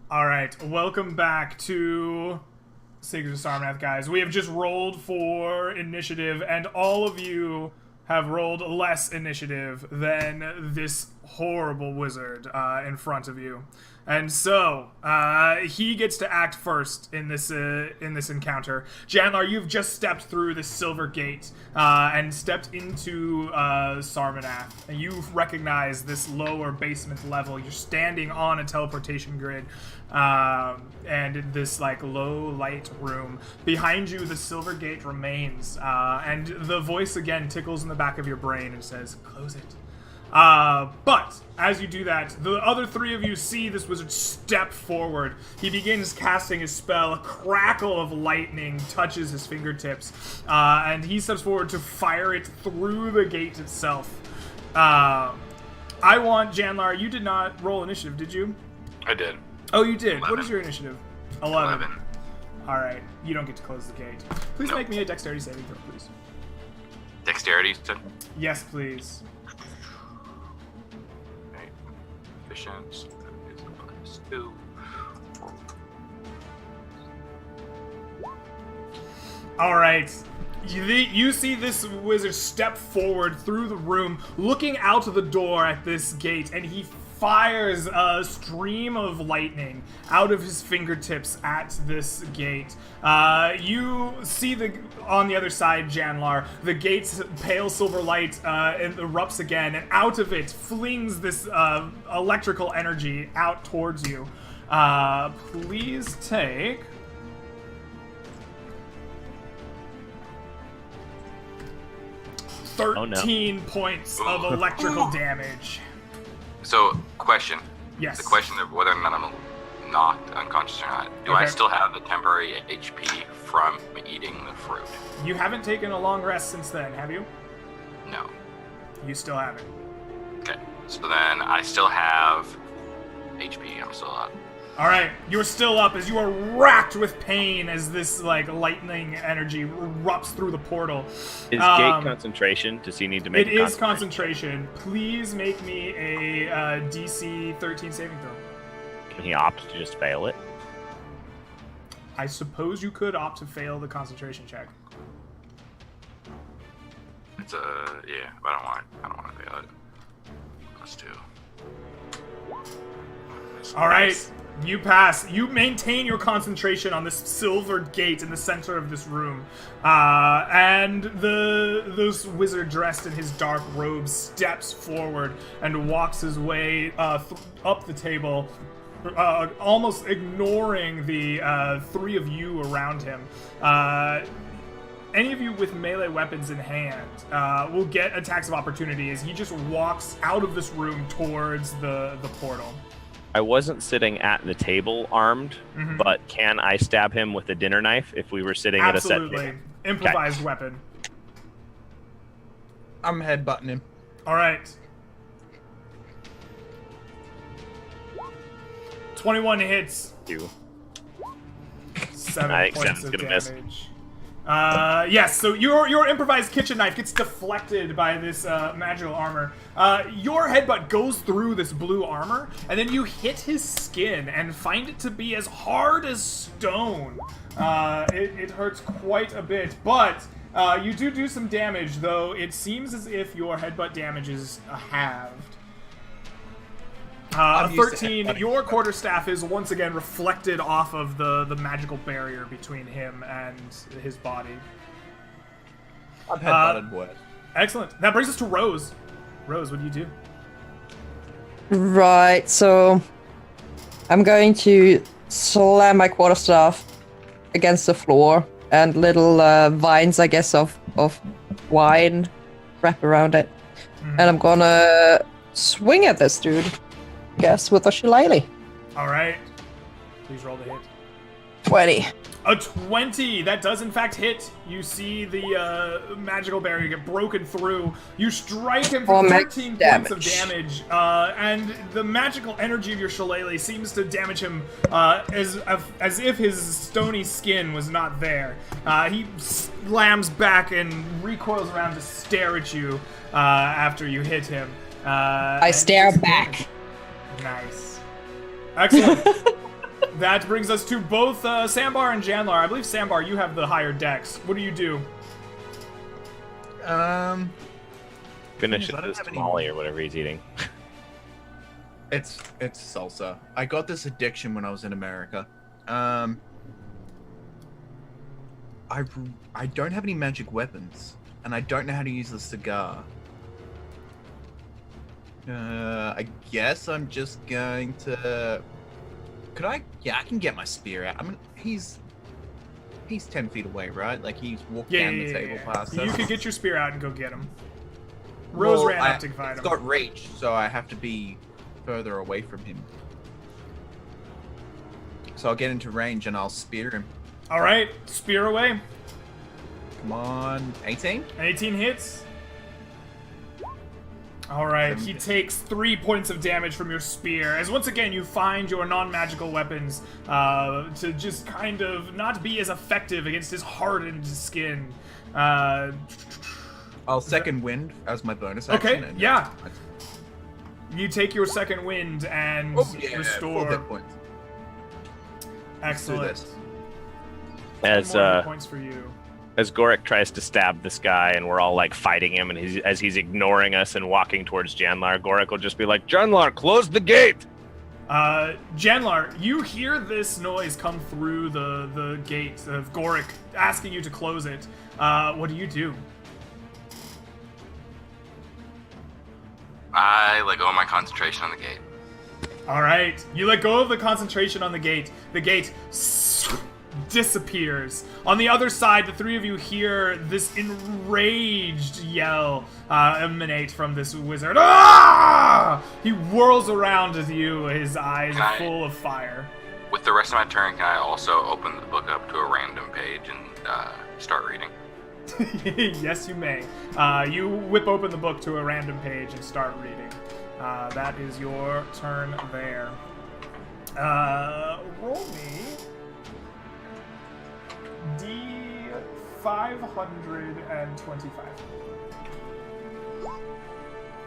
Alright, welcome back to Secrets of Sarmanath, guys. We have just rolled for initiative, and all of you have rolled less initiative than this horrible wizard in front of you. And so, he gets to act first in this encounter. Janlar, you've just stepped through the silver gate and stepped into Sarmanath. And you recognize this lower basement level. You're standing on a teleportation grid and in this like low light room. Behind you, the silver gate remains, and the voice again tickles in the back of your brain and says, "Close it." But as you do that, the other three of you see this wizard step forward. He begins casting his spell. A crackle of lightning touches his fingertips, and he steps forward to fire it through the gate itself. I want, Janlar, you did not roll initiative, did you? I did. Oh, you did. 11. What is your initiative? 11. Alright, you don't get to close the gate. Please make me a dexterity saving throw, please. Dexterity, you said? Yes, please. Okay. Efficient. So that is a +2. Alright. You see this wizard step forward through the room, looking out of the door at this gate, and he fires a stream of lightning out of his fingertips at this gate. You see on the other side, Janlar, the gate's pale silver light erupts again, and out of it flings this electrical energy out towards you. Please take 13 points of electrical damage. So, question. Yes. The question of whether or not I'm knocked unconscious or not. Do I still have the temporary HP from eating the fruit? You haven't taken a long rest since then, have you? No. You still haven't. Okay. So then I still have HP. I'm still up. Alright, you're still up as you are racked with pain as this, like, lightning energy erupts through the portal. Is gate concentration? Does he need to make it is concentration. Please make me a DC 13 saving throw. Can he opt to just fail it? I suppose you could opt to fail the concentration check. It's yeah, but I don't want to fail it. +2. Alright. You pass. You maintain your concentration on this silver gate in the center of this room. And this wizard dressed in his dark robes steps forward and walks his way up the table, almost ignoring the three of you around him. Any of you with melee weapons in hand will get attacks of opportunity as he just walks out of this room towards the portal. I wasn't sitting at the table armed, but can I stab him with a dinner knife if we were sitting at a set table? Absolutely. Improvised weapon. I'm headbutting him. Alright. 21 hits. 7 points of damage. Miss. Yes, so your improvised kitchen knife gets deflected by this magical armor. Your headbutt goes through this blue armor, and then you hit his skin and find it to be as hard as stone. It hurts quite a bit, but you do some damage, though it seems as if your headbutt damage is halved. 13, your quarterstaff is once again reflected off of the magical barrier between him and his body. I've headbutted boys. Excellent. That brings us to Rose. Rose, what do you do? Right, so I'm going to slam my quarterstaff against the floor, and little vines, I guess, of wine wrap around it. And I'm gonna swing at this dude. Guess with a shillelagh. Alright. Please roll the hit. 20. A 20! That does in fact hit. You see the magical barrier get broken through. You strike him for 13 points of damage. And the magical energy of your shillelagh seems to damage him as if his stony skin was not there. He slams back and recoils around to stare at you after you hit him. I stare back. Nice. Excellent. That brings us to both Sambar and Janlar. I believe Sambar, you have the higher dex. What do you do? Finish I don't this have any- tamale or whatever he's eating. It's salsa. I got this addiction when I was in America. I don't have any magic weapons, and I don't know how to use the cigar. I guess I'm just going to. Could I? Yeah, I can get my spear out. I mean, he's 10 feet away, right? Like he's walked down the table past You us. could get your spear out and go get him. Rose ran up to fight him. It's got reach, so I have to be further away from him. So I'll get into range and I'll spear him. All right, spear away. Come on, 18? 18 hits. All right, he takes 3 points of damage from your spear, as once again you find your non-magical weapons to just kind of not be as effective against his hardened skin. I'll second wind as my bonus action. Okay, yeah. You take your second wind and restore. 4 hit points. Excellent. Let's do As More hit points for you. as Goric tries to stab this guy, and we're all like fighting him, and as he's ignoring us and walking towards Janlar, Goric will just be like, "Janlar, close the gate!" Janlar, you hear this noise come through the gate of Goric asking you to close it. What do you do? I let go of my concentration on the gate. All right, you let go of the concentration on the gate. The gate disappears. On the other side, the three of you hear this enraged yell emanate from this wizard. Ah! He whirls around at you, his eyes full of fire. With the rest of my turn, can I also open the book up to a random page and start reading? Yes, you may. You whip open the book to a random page and start reading. That is your turn there. Roll me D525.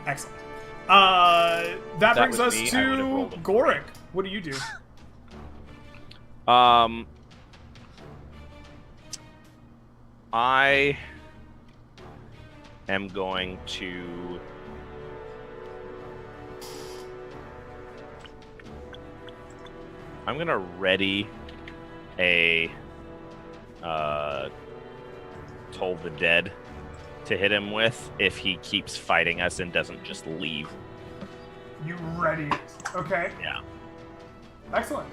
Excellent. That brings was us me. I to would've rolled them. Goric. What do you do? I am going to ready a Toll the Dead to hit him with if he keeps fighting us and doesn't just leave. You ready it. Okay. Yeah. Excellent.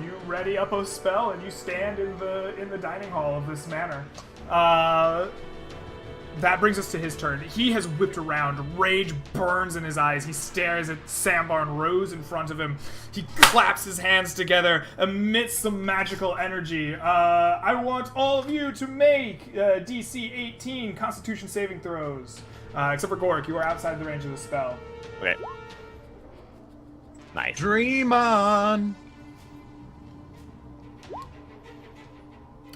You ready up a spell and you stand in the dining hall of this manor. That brings us to his turn. He has whipped around. Rage burns in his eyes. He stares at Sambar and Rose in front of him. He claps his hands together, emits some magical energy. I want all of you to make DC 18 Constitution saving throws. Except for Goric, you are outside the range of the spell. Okay. Nice. Dream on!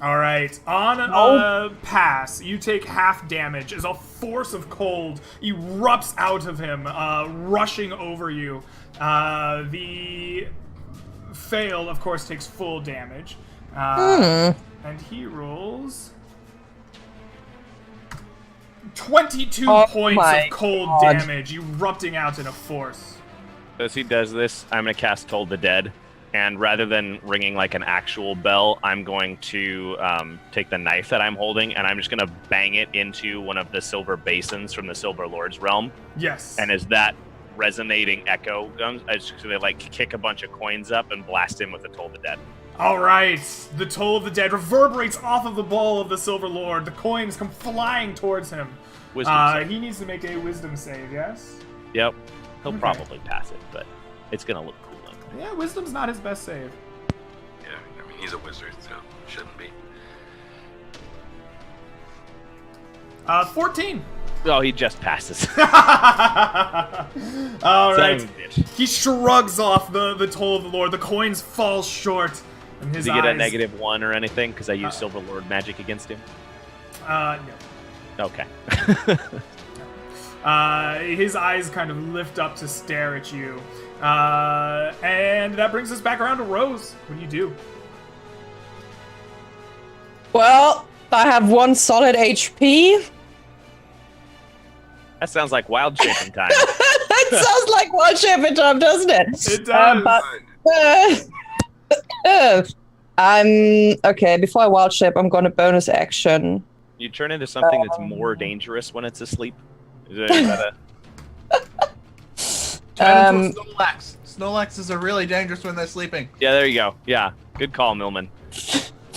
All right, on a pass, you take half damage as a force of cold erupts out of him, rushing over you. The fail, of course, takes full damage. And he rolls 22 points of cold damage erupting out in a force. As he does this, I'm going to cast Toll the Dead. And rather than ringing like an actual bell, I'm going to take the knife that I'm holding and I'm just going to bang it into one of the silver basins from the Silver Lord's realm. Yes. And as that resonating echo comes, I just like kick a bunch of coins up and blast him with the Toll the Dead. All right, the Toll of the Dead reverberates off of the ball of the Silver Lord. The coins come flying towards him. Wisdom save. He needs to make a wisdom save, yes? Yep. He'll probably pass it, but it's going to look cool. Yeah, wisdom's not his best save. Yeah, I mean, he's a wizard, so shouldn't be. 14. Oh, he just passes. All right. Son of a bitch. He shrugs off the Toll of the Lord. The coins fall short. And his Does he get a eyes... -1 or anything? Because I use Silver Lord magic against him? No. Okay. His eyes kind of lift up to stare at you. And that brings us back around to Rose. What do you do? Well, I have 1 solid HP. That sounds like wild shaping time. That sounds like one shipping time, doesn't it? It does. I'm okay. Before I wild shape, I'm going to bonus action. You turn into something that's more dangerous when it's asleep. Is that Turn into a Snorlax. Snorlaxes are really dangerous when they're sleeping. Yeah, there you go. Yeah, good call, Millman.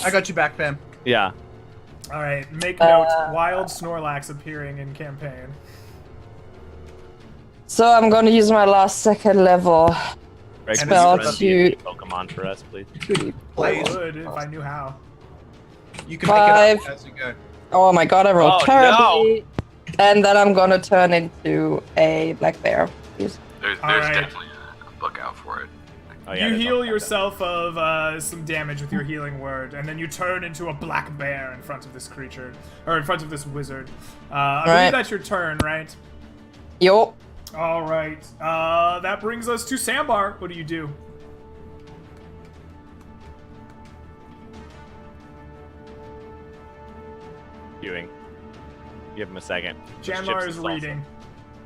I got you back, fam. Yeah. All right, make note. Wild Snorlax appearing in campaign. So I'm going to use my last 2nd level. Right, Spell can you to- run the Pokemon for us, please. I Please. would if I knew how. You can make it 5. up as you go. Oh my god, I rolled Oh, terribly. And then I'm going to turn into a black bear. Please. There's Alright. definitely a book out for it. Oh, yeah, You there's all heal kinds of- yourself of some damage with your healing word, and then you turn into a black bear in front of this creature, or in front of this wizard. I believe Right. that's your turn, right? Yo. All right. That brings us to Sambar. What do you do? Doing. Give him a second. There's chips Janlar and is salsa. reading.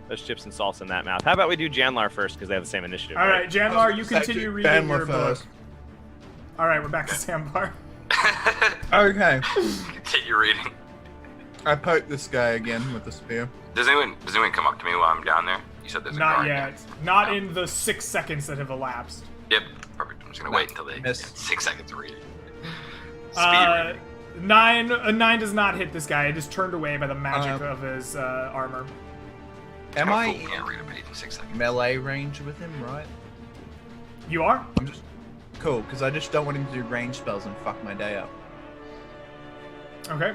There's chips and salsa in that mouth. How about we do Janlar first because they have the same initiative. All right, Janlar, you Say, continue do reading Bandler your book. first. All right, we're back to Sambar. Okay. Continue reading. I poke this guy again with the spear. Does anyone come up to me while I'm down there? You said there's a Not guard. yet. Not in the 6 seconds that have elapsed. Yep. Perfect. I'm just gonna wait until they Miss. get 6 seconds to read it. Speed reading. 9 does not hit this guy. It is turned away by the magic of his armor. Am How I cool can't read a page in 6 seconds. melee range with him, right? You are? I'm just cool because I just don't want him to do range spells and fuck my day up. Okay.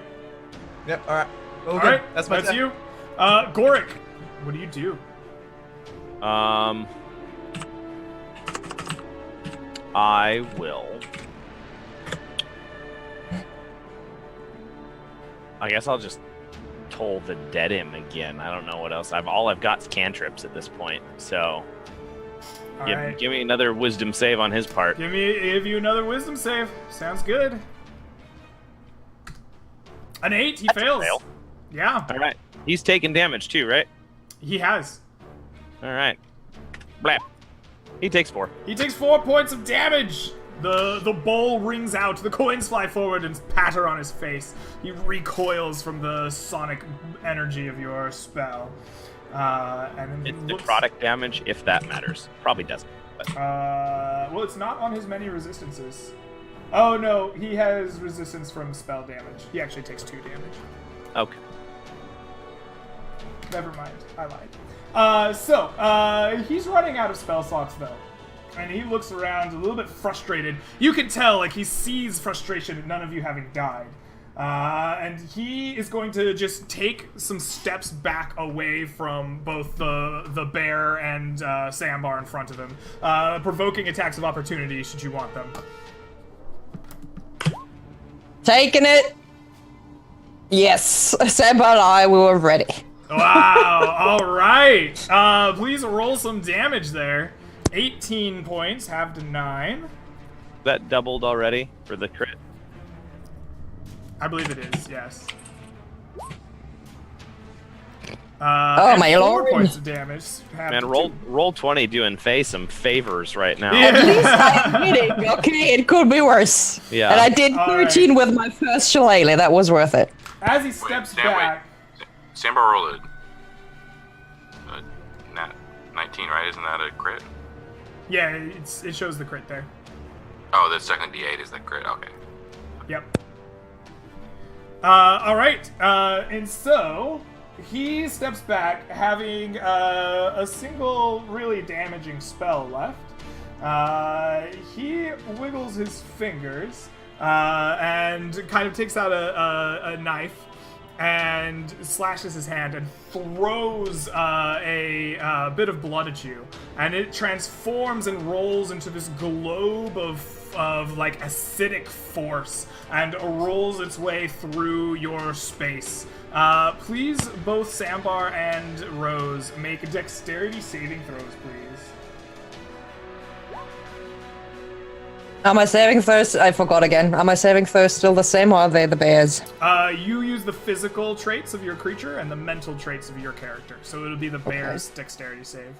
Yep. All right. All right. That's my turn. you. Goric, what do you do? I will. I guess I'll just toll the dead him again. I don't know what else. All I've got is cantrips at this point. So All give, right. give me another wisdom save on his part. Give you another wisdom save. Sounds good. An 8. He That's a fails. fail. Yeah, All right. He's taking damage too, right? he has. All right. Blap. He takes 4. He takes 4 points of damage. The bowl rings out. The coins fly forward and patter on his face. He recoils from the sonic energy of your spell. And It's then looks, necrotic damage, if that matters. Probably doesn't. But well, it's not on his many resistances. Oh no, he has resistance from spell damage. He actually takes 2 damage. okay. Never mind, I lied. He's running out of spell slots though. And he looks around a little bit frustrated. You can tell, like, he sees frustration at none of you having died. And he is going to just take some steps back away from both the bear and Sambar in front of him, provoking attacks of opportunity should you want them. Taking it. Yes. Seba and I, we were ready. Wow, alright. Please roll some damage there. 18 points, half to 9. That doubled already for the crit. I believe it is, yes. Oh, and my 4 lord. points of damage. half Man, to roll 20 doing Faye some favors right now. Yeah. At least I'm kidding. Okay, it could be worse. Yeah. And I did All right. 13 with my first shillelagh. That was worth it. As he steps Sam, back, Sambar rolled a 19, right? Isn't that a crit? yeah, it shows the crit there. Oh, the second D8 is the crit. Okay. Yep. Alright, and so he steps back, having a single really damaging spell left. He wiggles his fingers and kind of takes out a knife and slashes his hand and throws a bit of blood at you, and it transforms and rolls into this globe of like acidic force and rolls its way through your space. Please, both Sambar and Rose, make dexterity saving throws, please. Are my saving throws? I forgot again. Are my saving throws still the same, or are they the bears? You use the physical traits of your creature and the mental traits of your character. So it'll be the bear's dexterity save.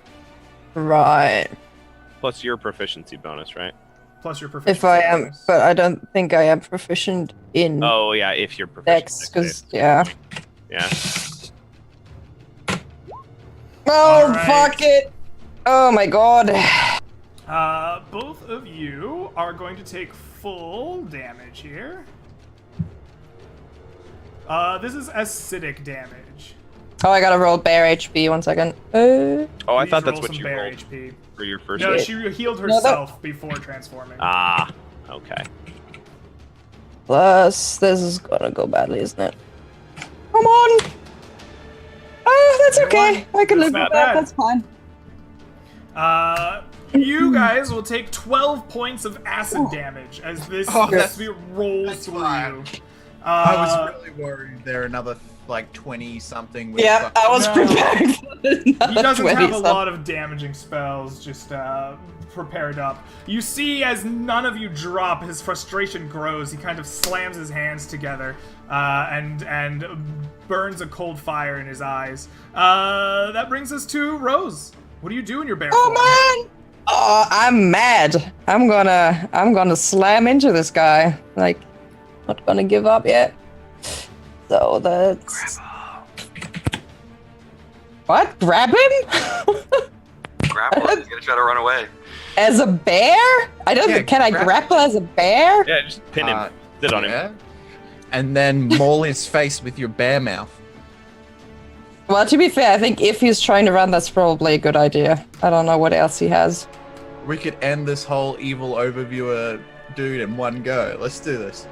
Right. Plus your proficiency bonus, right? Plus your proficiency If I am, bonus. but I don't think I am proficient in Oh yeah, if you're proficient. dex, because yeah. Yeah. Oh right. fuck it! Oh my god. Both of you are going to take full damage here. This is acidic damage. Oh, I gotta roll bear HP. 1 second. Oh, I Please thought that's roll what some you bear rolled HP. for your first. No, hit. she healed herself before transforming. Ah, okay. Plus, this is gonna go badly, isn't it? Come on! Oh, that's You okay. won. I can That's live not with that. bad. That's fine. You guys will take 12 points of acid damage as this rolls that's through fine. you. I was really worried there are another like 20 something. Yeah, I was No. preparing for He another doesn't 20 have a some. lot of damaging spells just prepared up. You see, as none of you drop, his frustration grows. He kind of slams his hands together and burns a cold fire in his eyes. That brings us to Rose. What do you do in your bear form? Oh man! Oh, I'm mad. I'm gonna slam into this guy. Like, not gonna give up yet. So that's. What? Grab him? Grapple. He's gonna try to run away. As a bear? I don't. Yeah, Can I grab grapple as a bear? Yeah, just pin him. Sit on him. Yeah. And then maul his face with your bear mouth. Well, to be fair, I think if he's trying to run, that's probably a good idea. I don't know what else he has. We could end this whole evil overviewer dude in one go. Let's do this.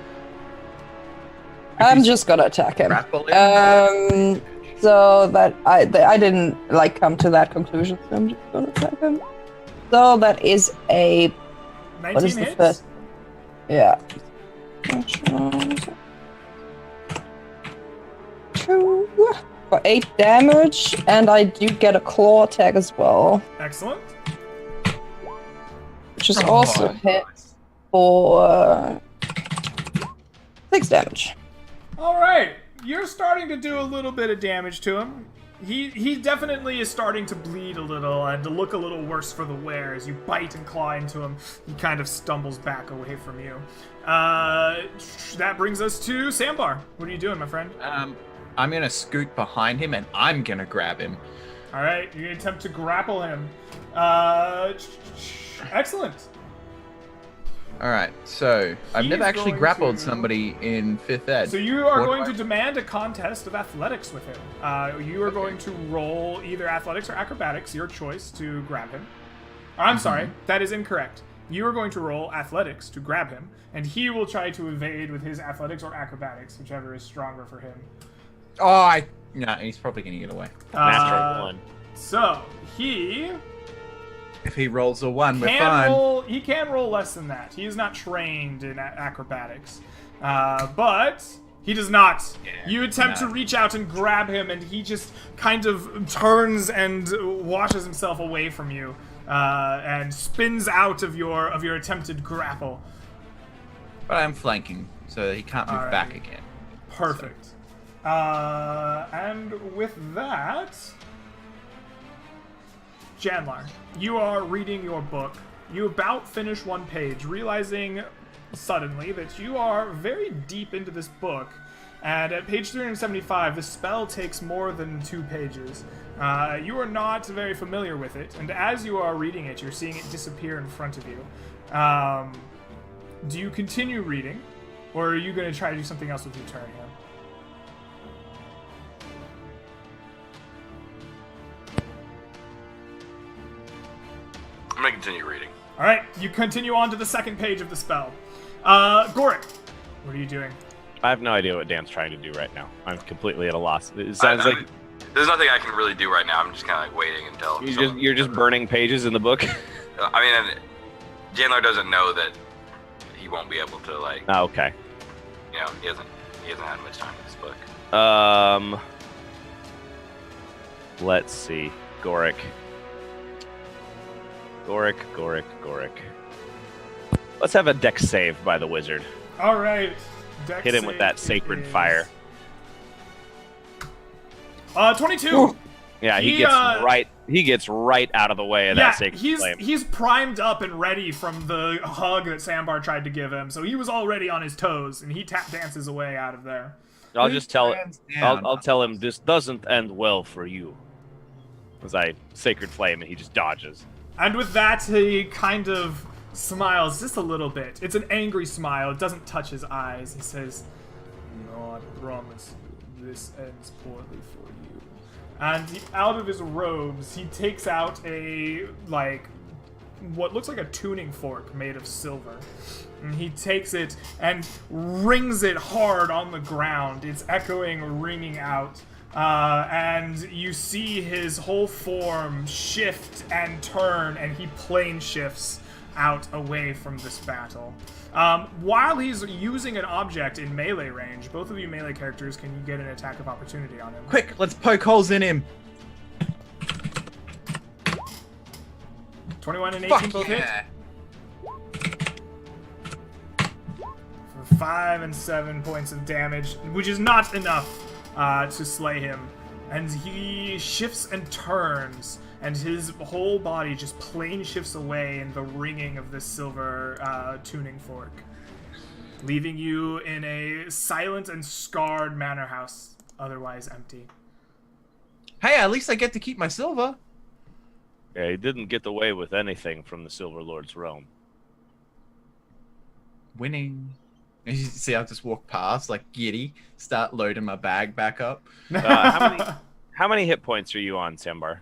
I'm just gonna attack him. Grapple him. So that I didn't like come to that conclusion, so I'm just gonna attack him. So that is a 19 what is the hits? first? Yeah. 2 for 8 damage, and I do get a claw attack as well, Excellent. which is also hit for 6 damage. All right, you're starting to do a little bit of damage to him. He definitely is starting to bleed a little and to look a little worse for the wear as you bite and claw into him. He kind of stumbles back away from you. That brings us to Sambar. What are you doing, my friend? I'm gonna scoot behind him and I'm gonna grab him. All right, you're gonna attempt to grapple him. Excellent. All right, so I've He's never actually going grappled to- somebody in 5th ed. So you are What going do to demand a contest of athletics with him. You are going to roll either athletics or acrobatics, your choice, to grab him. I'm sorry, that is incorrect. You are going to roll athletics to grab him, and he will try to evade with his athletics or acrobatics, whichever is stronger for him. No, he's probably gonna get away. Natural 1. So he If he rolls a 1, we're can fine. roll. He can roll less than that. He is not trained in acrobatics, but he does not. You attempt to reach out and grab him, and he just kind of turns and washes himself away from you, and spins out of your attempted grapple. But I'm flanking, so he can't move back Alrighty. again. Perfect. And with that, Janlar, you are reading your book. You about finish one page, realizing suddenly that you are very deep into this book. And at page 375, the spell takes more than 2 pages. You are not very familiar with it, and as you are reading it, you're seeing it disappear in front of you. Do you continue reading, or are you going to try to do something else with your turn here? I'm gonna continue reading. All right, you continue on to the second page of the spell. Goric, what are you doing? I have no idea what Dan's trying to do right now. I'm completely at a loss. It sounds like There's nothing I can really do right now. I'm just kind of like waiting until you're just burning pages in the book. I mean, Jandler doesn't know that he won't be able to like. Oh, okay. You know, he hasn't had much time in this book. Let's see. Goric. Let's have a dex save by the wizard. All right. Dex Hit him with that save sacred is- fire. 22. Ooh. Yeah, he gets right out of the way of Yeah, that sacred flame. he's primed up and ready from the hug that Sambar tried to give him, so he was already on his toes, and he tap dances away out of there. I'll just tell Hands down. I'll tell him this doesn't end well for you. As I sacred flame and he just dodges. And with that, he kind of smiles just a little bit. It's an angry smile. It doesn't touch his eyes. He says, "No, I promise you, this ends poorly for you." And out of his robes, he takes out a, what looks like a tuning fork made of silver. And he takes it and rings it hard on the ground. It's echoing, ringing out. And you see his whole form shift and turn, and he plane shifts out away from this battle. While he's using an object in melee range, both of you melee characters can get an attack of opportunity on him. Quick, let's poke holes in him. 21 and 18 Fuck both hit. yeah. For 5 and 7 points of damage, which is not enough to slay him. And he shifts and turns, and his whole body just plane shifts away in the ringing of this silver tuning fork, leaving you in a silent and scarred manor house, otherwise empty. Hey, at least I get to keep my silver. Yeah, he didn't get away with anything from the Silver Lord's realm. Winning. And you see, I just walk past, like giddy, start loading my bag back up. How many hit points are you on, Sambar?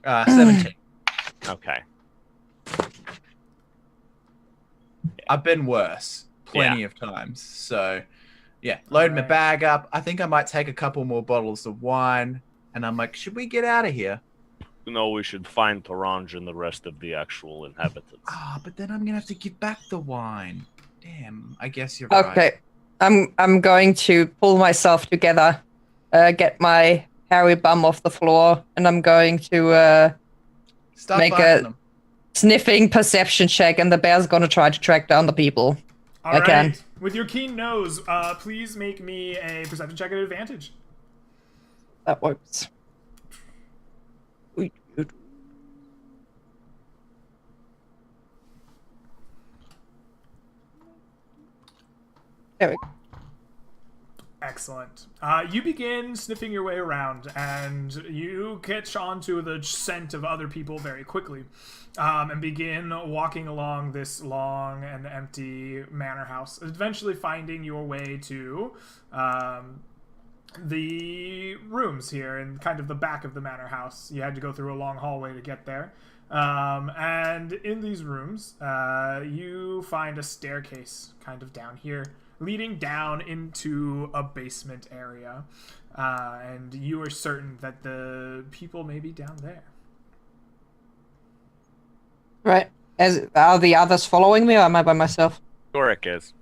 17. Okay. I've been worse plenty of times. So, yeah, load my Alright. bag up. I think I might take a couple more bottles of wine. And I'm like, should we get out of here? No, we should find Taranj and the rest of the actual inhabitants. Ah, but then I'm going to have to give back the wine. Damn, I guess you're right. Okay, I'm going to pull myself together, get my hairy bum off the floor, and I'm going to Start make biting a them. sniffing perception check, and the bear's gonna try to track down the people. All I right. can. With your keen nose, please make me a perception check at advantage. That works. There we go. Excellent. You begin sniffing your way around, and you catch onto the scent of other people very quickly, and begin walking along this long and empty manor house, eventually finding your way to the rooms here in kind of the back of the manor house. You had to go through a long hallway to get there. And in these rooms, you find a staircase kind of down here, leading down into a basement area, and you are certain that the people may be down there. Right. Are the others following me, or am I by myself? Doric is.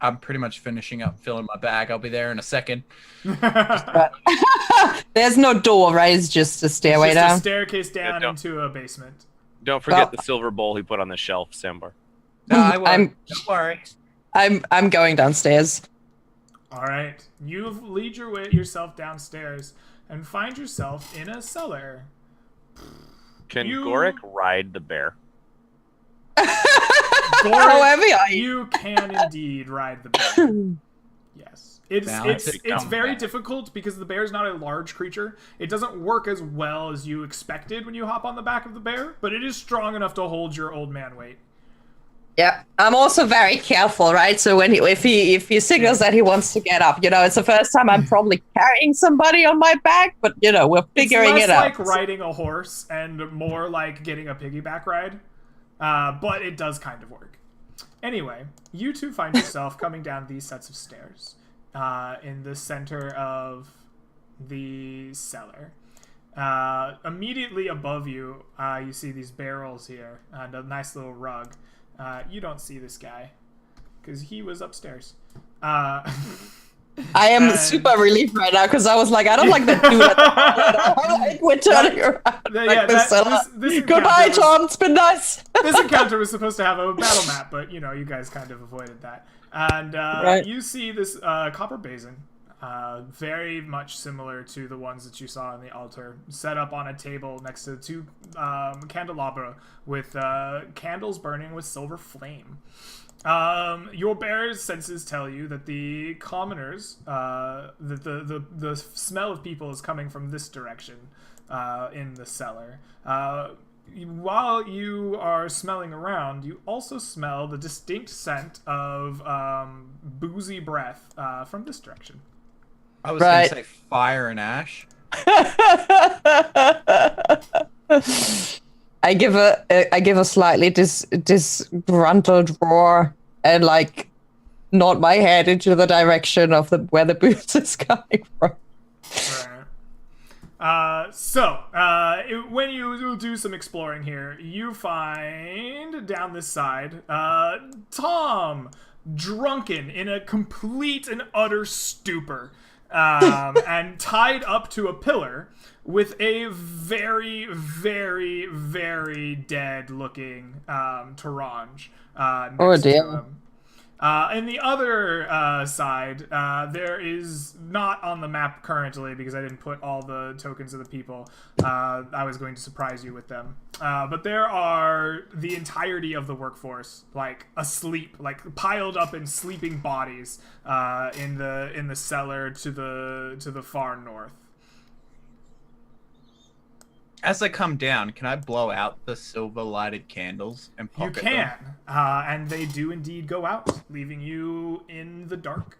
I'm pretty much finishing up filling my bag. I'll be there in a second. Right. There's no door, right? It's just a stairway It's just down. a staircase down don't- into a basement. Don't forget Well- the silver bowl he put on the shelf, Sambar. No, I won't. I'm- Don't worry. I'm going downstairs. All right, you lead yourself downstairs and find yourself in a cellar. Can You- Goric ride the bear? How heavy are you? You can indeed ride the bear. Yes. Balance It's it down very back. difficult because the bear is not a large creature. It doesn't work as well as you expected when you hop on the back of the bear, but it is strong enough to hold your old man weight. Yeah, I'm also very careful, right? So when if he signals that he wants to get up, it's the first time I'm probably carrying somebody on my back, but we're figuring it's it less out. like riding a horse and more like getting a piggyback ride, but it does kind of work. Anyway, you two find yourself coming down these sets of stairs in the center of the cellar. Immediately above you, you see these barrels here and a nice little rug. You don't see this guy because he was upstairs. I am super relieved right now because I was like, I don't like that dude. I'm like, we're turning around. This Goodbye, encounter Tom. It's been nice. this encounter was supposed to have a battle map, but you guys kind of avoided that. And Right. you see this copper basin, very much similar to the ones that you saw in the altar, set up on a table next to two candelabra with candles burning with silver flame. Your bear's senses tell you that the commoners, that the smell of people is coming from this direction, in the cellar. While you are smelling around, you also smell the distinct scent of boozy breath from this direction. I was going to say fire and ash. I give a slightly disgruntled roar and like nod my head into the direction of where the booze is coming from. Right. When you do some exploring here, you find down this side Tom drunken in a complete and utter stupor, and tied up to a pillar with a very, very, very dead-looking Taranj next to him. In the other side, there is not on the map currently because I didn't put all the tokens of the people. I was going to surprise you with them. But there are the entirety of the workforce, like asleep, like piled up in sleeping bodies in the cellar to the far north. As I come down, can I blow out the silver-lighted candles and pocket them? You can, and they do indeed go out, leaving you in the dark.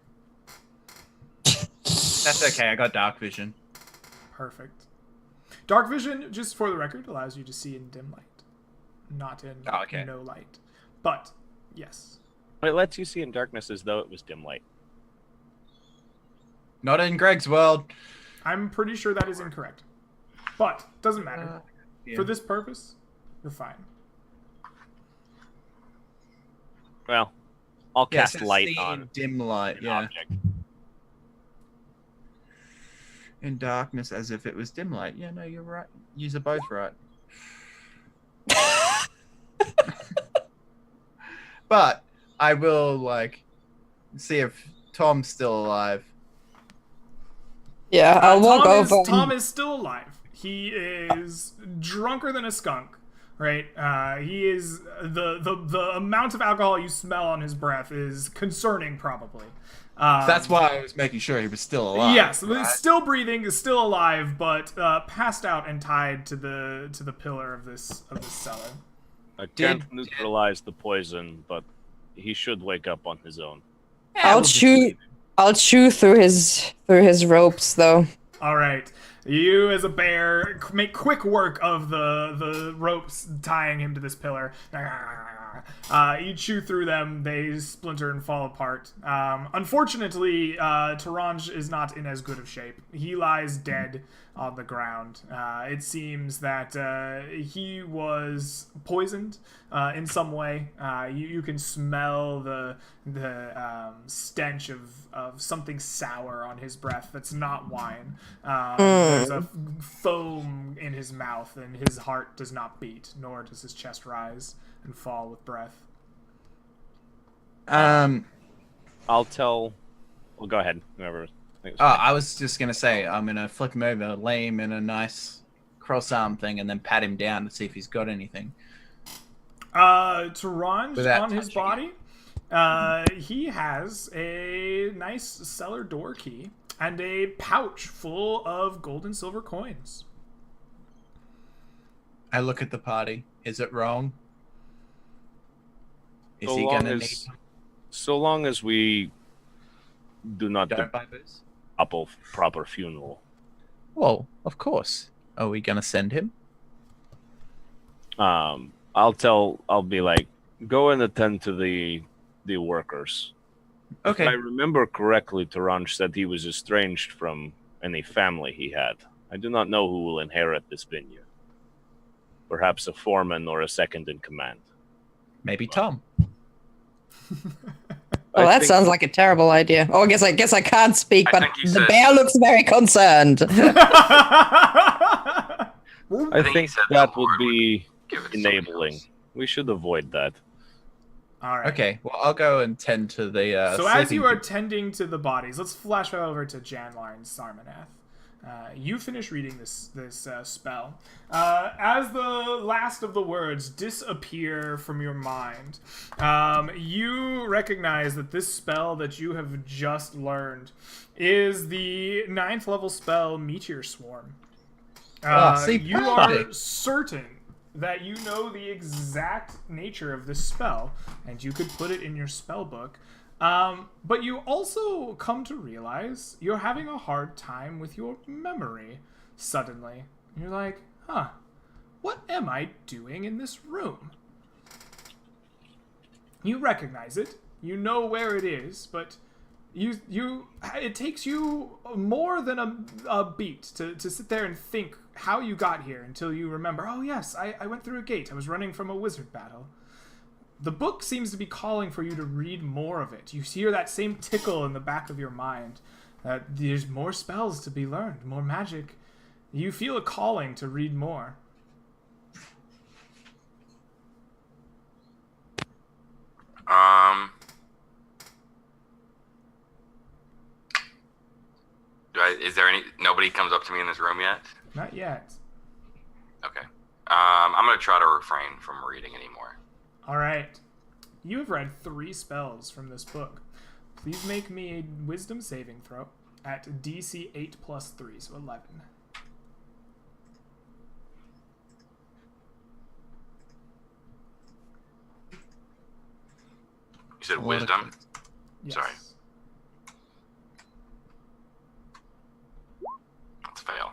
That's okay, I got dark vision. Perfect. Dark vision, just for the record, allows you to see in dim light, not in no light. But, yes. It lets you see in darkness as though it was dim light. Not in Greg's world. I'm pretty sure that is incorrect. But, doesn't matter. Yeah. For this purpose, you're fine. Well, I'll cast light see on in dim light, an yeah. object. In darkness as if it was dim light. Yeah, no, you're right. You're both right. But I will, like, see if Tom's still alive. Yeah, I'll walk over. Tom is still alive. He is drunker than a skunk, right? He is the amount of alcohol you smell on his breath is concerning, probably. That's why I was making sure he was still alive. Yes, right? still breathing, is still alive, but passed out and tied to the pillar of this cellar. I can't neutralize the poison, but he should wake up on his own. Yeah, I'll chew through his ropes though. All right. You, as a bear, make quick work of the ropes tying him to this pillar. You chew through them, they splinter and fall apart. Unfortunately, Taranj is not in as good of shape. He lies dead on the ground. It seems that he was poisoned in some way. You can smell the stench of something sour on his breath that's not wine. There's a foam in his mouth, and his heart does not beat, nor does his chest rise and fall with breath. I'll tell. Well, go ahead. Whoever. I was just gonna say I'm gonna flip him over, lay him in a nice cross arm thing, and then pat him down to see if he's got anything. Taranj Without on his touching body, he has a nice cellar door key and a pouch full of gold and silver coins. I look at the party. Is it wrong? Is So he long gonna as- need So long as we do not don't buy booze? up a proper funeral. Well, of course. Are we gonna send him? I'll be like, go and attend to the workers. Okay. If I remember correctly, Taranj said he was estranged from any family he had. I do not know who will inherit this vineyard. Perhaps a foreman or a second in command. Maybe Tom. Oh, that sounds like a terrible idea. Oh, I guess I can't speak, I but think you the said- bear looks very concerned. I think think he said that the would Lord be Give it to somebody enabling. else. We should avoid that. All right. Okay, well, I'll go and tend to the. So as sleeping you are people. tending to the bodies, let's flash over to Janlar and Sarmanath. You finish reading this spell. As the last of the words disappear from your mind, you recognize that this spell that you have just learned is the 9th level spell Meteor Swarm. You are certain that you know the exact nature of this spell, and you could put it in your spell book. But you also come to realize you're having a hard time with your memory suddenly. You're like, what am I doing in this room? You recognize it. You know where it is, but it takes you more than a beat to sit there and think how you got here until you remember, oh yes, I went through a gate. I was running from a wizard battle. The book seems to be calling for you to read more of it. You hear that same tickle in the back of your mind that there's more spells to be learned, more magic. You feel a calling to read more. Is there nobody comes up to me in this room yet? Not yet. Okay. I'm gonna try to refrain from reading anymore. All right. You have read 3 spells from this book. Please make me a wisdom saving throw at DC 8 plus 3, so 11. You said wisdom? Yes. Sorry. Let's fail.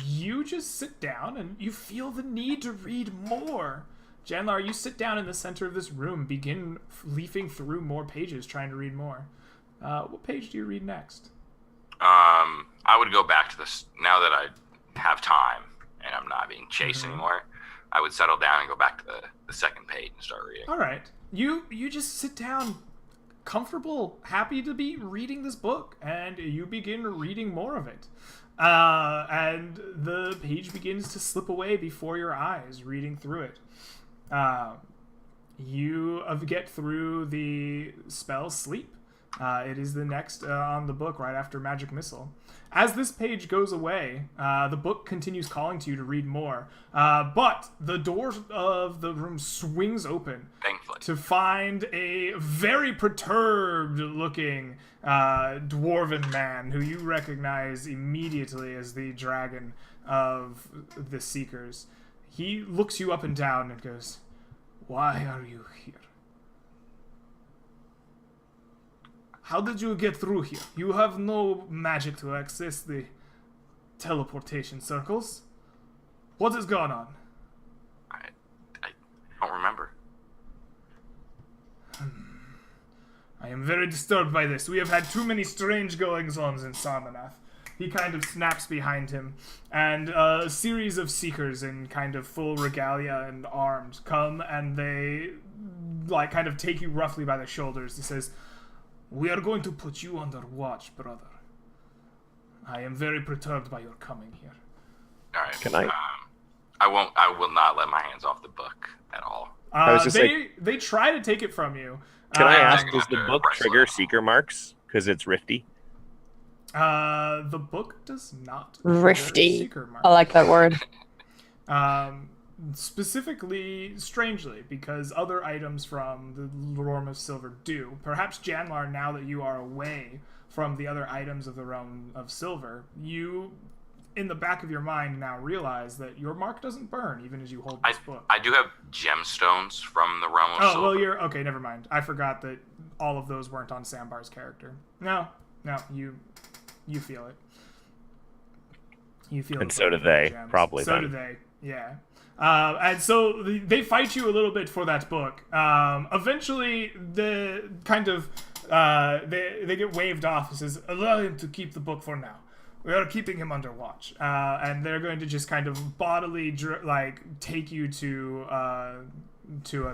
You just sit down and you feel the need to read more. Janlar, you sit down in the center of this room, begin leafing through more pages, trying to read more. What page do you read next? I would go back to this, now that I have time and I'm not being chased anymore, I would settle down and go back to the second page and start reading. All right. You just sit down, comfortable, happy to be reading this book, and you begin reading more of it. And the page begins to slip away before your eyes, reading through it. You get through the spell Sleep. It is the next on the book right after Magic Missile. As this page goes away, the book continues calling to you to read more, but the door of the room swings open Thankfully. to find a very perturbed looking dwarven man who you recognize immediately as the dragon of the Seekers. He looks you up and down and goes, "Why are you here? How did you get through here? You have no magic to access the teleportation circles. What has gone on?" I don't remember. "I am very disturbed by this. We have had too many strange goings-ons in Sarmanath." He kind of snaps behind him, and a series of seekers in kind of full regalia and armed come, and they kind of take you roughly by the shoulders. He says, "We are going to put you under watch, brother. I am very perturbed by your coming here." All right. Can I? I will not let my hands off the book at all. They try to take it from you. Can I ask, I'm does the gonna book wrestle trigger it. seeker marks? Because it's rifty. The book does not trigger Rifty. seeker mark. I like that word. Specifically, strangely, because other items from the Realm of Silver do. Perhaps Janlar, now that you are away from the other items of the Realm of Silver, you, in the back of your mind, now realize that your mark doesn't burn even as you hold this book. I do have gemstones from the realm of Oh, silver. well, you're... Okay, never mind. I forgot that all of those weren't on Sambar's character. No, you feel it. You feel And it so do burning they, gems. probably So then. do they, yeah. And so they fight you a little bit for that book. Eventually, the kind of they get waved off. It says, "Allow him to keep the book for now. We are keeping him under watch." And they're going to just kind of bodily take you to a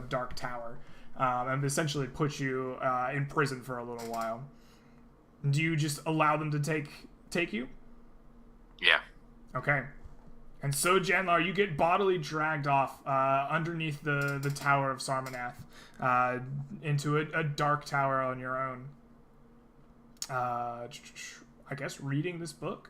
dark tower. and essentially put you in prison for a little while. Do you just allow them to take you? Yeah. Okay. And so, Janlar, you get bodily dragged off underneath the tower of Sarmanath into a dark tower on your own. I guess reading this book.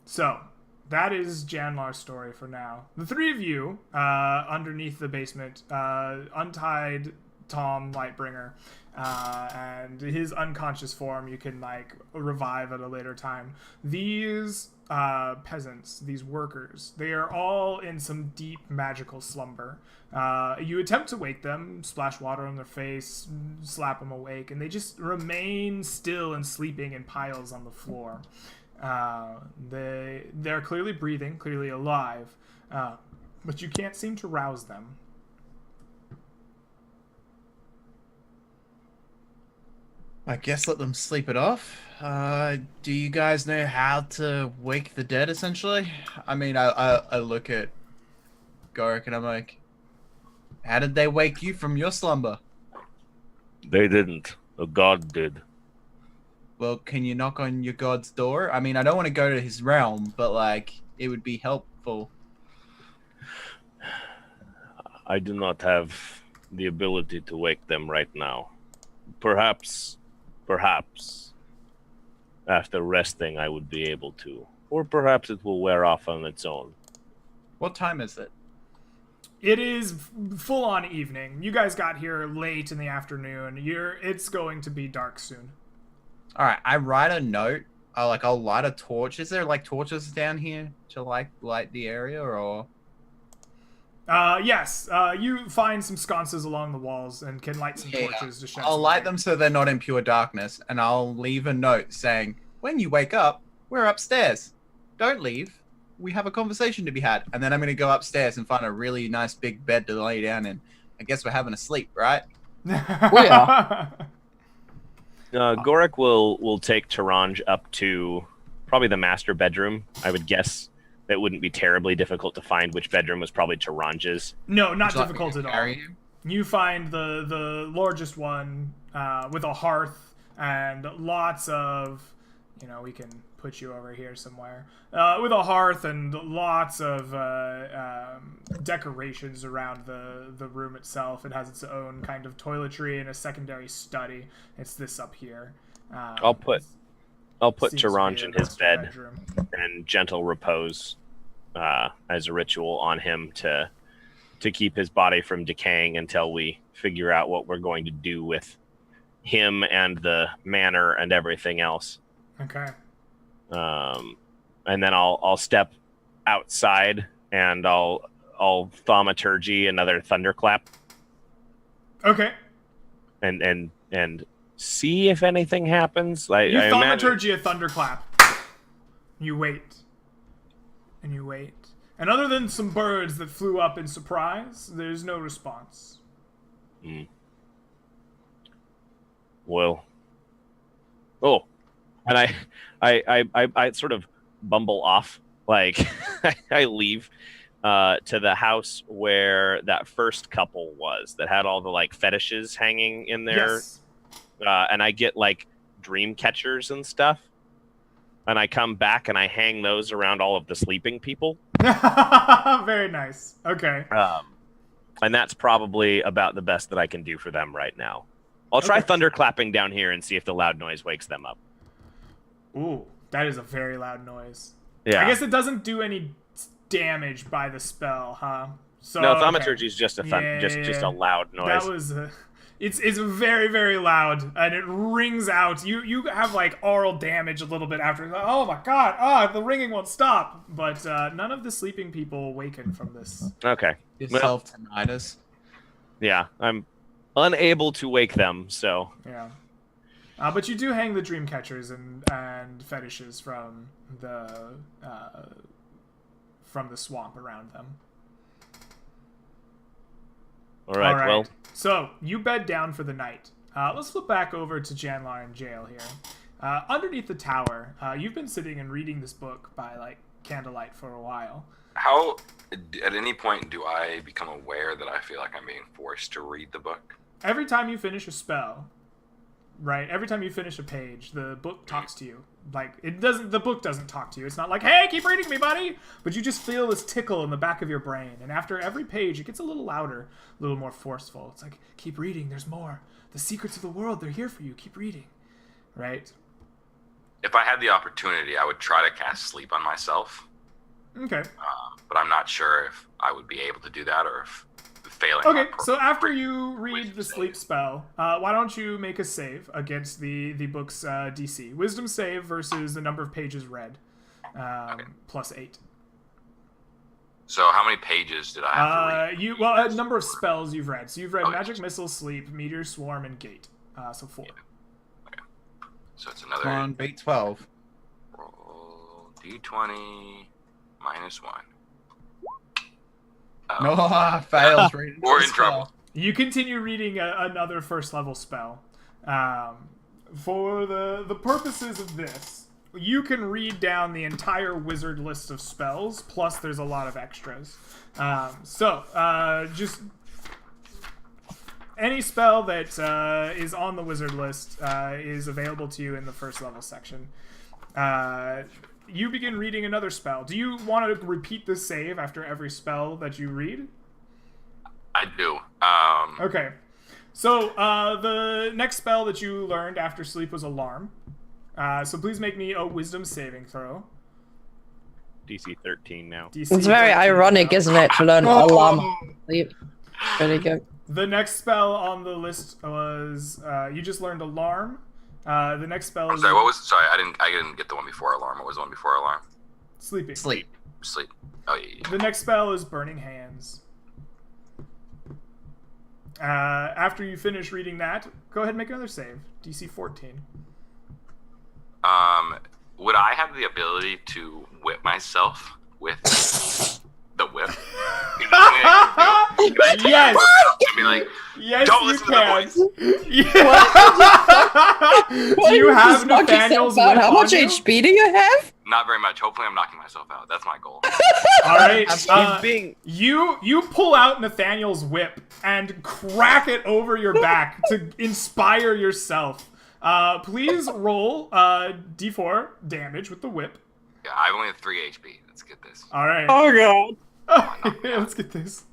So, that is Janlar's story for now. The three of you, underneath the basement, untied Tom Lightbringer, and his unconscious form you can, like, revive at a later time. These peasants, these workers, they are all in some deep magical slumber. You attempt to wake them, splash water on their face, slap them awake, and they just remain still and sleeping in piles on the floor. They're clearly breathing, clearly alive, but you can't seem to rouse them. I guess let them sleep it off. Do you guys know how to wake the dead, essentially? I mean, I look at Gorik and I'm like, how did they wake you from your slumber? They didn't. A god did. Well, can you knock on your god's door? I mean, I don't want to go to his realm, but, like, it would be helpful. I do not have the ability to wake them right now. Perhaps, after resting I would be able to. Or perhaps it will wear off on its own. What time is it? It is full-on evening. You guys got here late in the afternoon. It's going to be dark soon. All right, I write a note. I'll light a torch. Is there, like, torches down here to, like, light the area, or? Yes. You find some sconces along the walls and can light some torches to shed I'll some light light. them so they're not in pure darkness, and I'll leave a note saying, when you wake up, we're upstairs. Don't leave. We have a conversation to be had. And then I'm going to go upstairs and find a really nice big bed to lay down in. I guess we're having a sleep, right? We are. Gorik will take Taranj up to probably the master bedroom. I would guess that wouldn't be terribly difficult to find which bedroom was probably Taranj's. No, not Would you like difficult me to at all. carry him? You find the largest one with a hearth and lots of, we can put you over here somewhere, with a hearth and lots of decorations around the room itself. It has its own kind of toiletry and a secondary study. It's this up here. I'll put seems to be Taranj a in his master bed bedroom. and gentle repose as a ritual on him to keep his body from decaying until we figure out what we're going to do with him and the manor and everything else. Okay. And then I'll step outside and I'll thaumaturgy another thunderclap Okay. and see if anything happens. You I imagine... thaumaturgy a thunderclap. You wait. And you wait. And other than some birds that flew up in surprise, there's no response. Well. Oh. And I sort of bumble off. Like, I leave to the house where that first couple was that had all the, like, fetishes hanging in there. Yes. And I get, like, dream catchers and stuff. And I come back and I hang those around all of the sleeping people. Very nice. Okay. And that's probably about the best that I can do for them right now. I'll try thunderclapping down here and see if the loud noise wakes them up. Ooh, that is a very loud noise. Yeah. I guess it doesn't do any damage by the spell, huh? So, No, thaumaturgy is just a just Yeah. a loud noise. That was it's very, very loud, and it rings out. You have, like, aural damage a little bit after. Oh my god! The ringing won't stop. But none of the sleeping people awaken from this. Okay. Yourself tinnitus. Yeah, I'm unable to wake them, so Yeah. But you do hang the dream catchers and fetishes from the swamp around them. all right. Well, So, you bed down for the night. Let's flip back over to Janlar in jail here. Underneath the tower, you've been sitting and reading this book by, like, candlelight for a while. How, at any point, do I become aware that I feel like I'm being forced to read the book? Every time you finish a spell, right? Every time you finish a page, the book talks to you. Like, it doesn't. The book doesn't talk to you. It's not like, "Hey, keep reading me, buddy." But you just feel this tickle in the back of your brain, and after every page, it gets a little louder, a little more forceful. It's like, "Keep reading. There's more. The secrets of the world. They're here for you. Keep reading." Right? If I had the opportunity, I would try to cast sleep on myself. Okay. But I'm not sure if I would be able to do that or if failing. Okay, so after you read the sleep spell, why don't you make a save against the book's DC? Wisdom save versus the number of pages read, plus 8. So how many pages did I have to read? A number of spells you've read. So you've read Magic Missile, Sleep, Meteor Swarm, and Gate. So 4. Yeah. Okay. So it's another. Come on, beat 12. Roll D20 minus 1. No, fails. We're in trouble. You continue reading another first level spell. For the purposes of this, you can read down the entire wizard list of spells, plus there's a lot of extras. Just any spell that is on the wizard list is available to you in the first level section. You begin reading another spell. Do you want to repeat the save after every spell that you read? I do. Okay. So, the next spell that you learned after sleep was Alarm. So please make me a wisdom saving throw. DC 13 now. DC It's very 13 ironic, now. isn't it, to learn alarm sleep? Pretty good. The next spell on the list was you just learned Alarm. The next spell is Sorry, what was? Sorry, I didn't get the one before alarm. What was the one before alarm? Sleeping. Sleep. Sleep. Oh yeah. The next spell is Burning Hands. After you finish reading that, go ahead and make another save. DC 14. Would I have the ability to whip myself with the whip? You know what I mean? Can I take Yes. the whip and be like, Yes, don't you listen can. to the voice. Do you have knock Nathaniel's yourself out? whip How on much you? HP do you have? Not very much. Hopefully, I'm knocking myself out. That's my goal. All right. He's being You pull out Nathaniel's whip and crack it over your back to inspire yourself. Please roll D4 damage with the whip. Yeah, I only have 3 HP. Let's get this. All right. Oh god. Let's get this.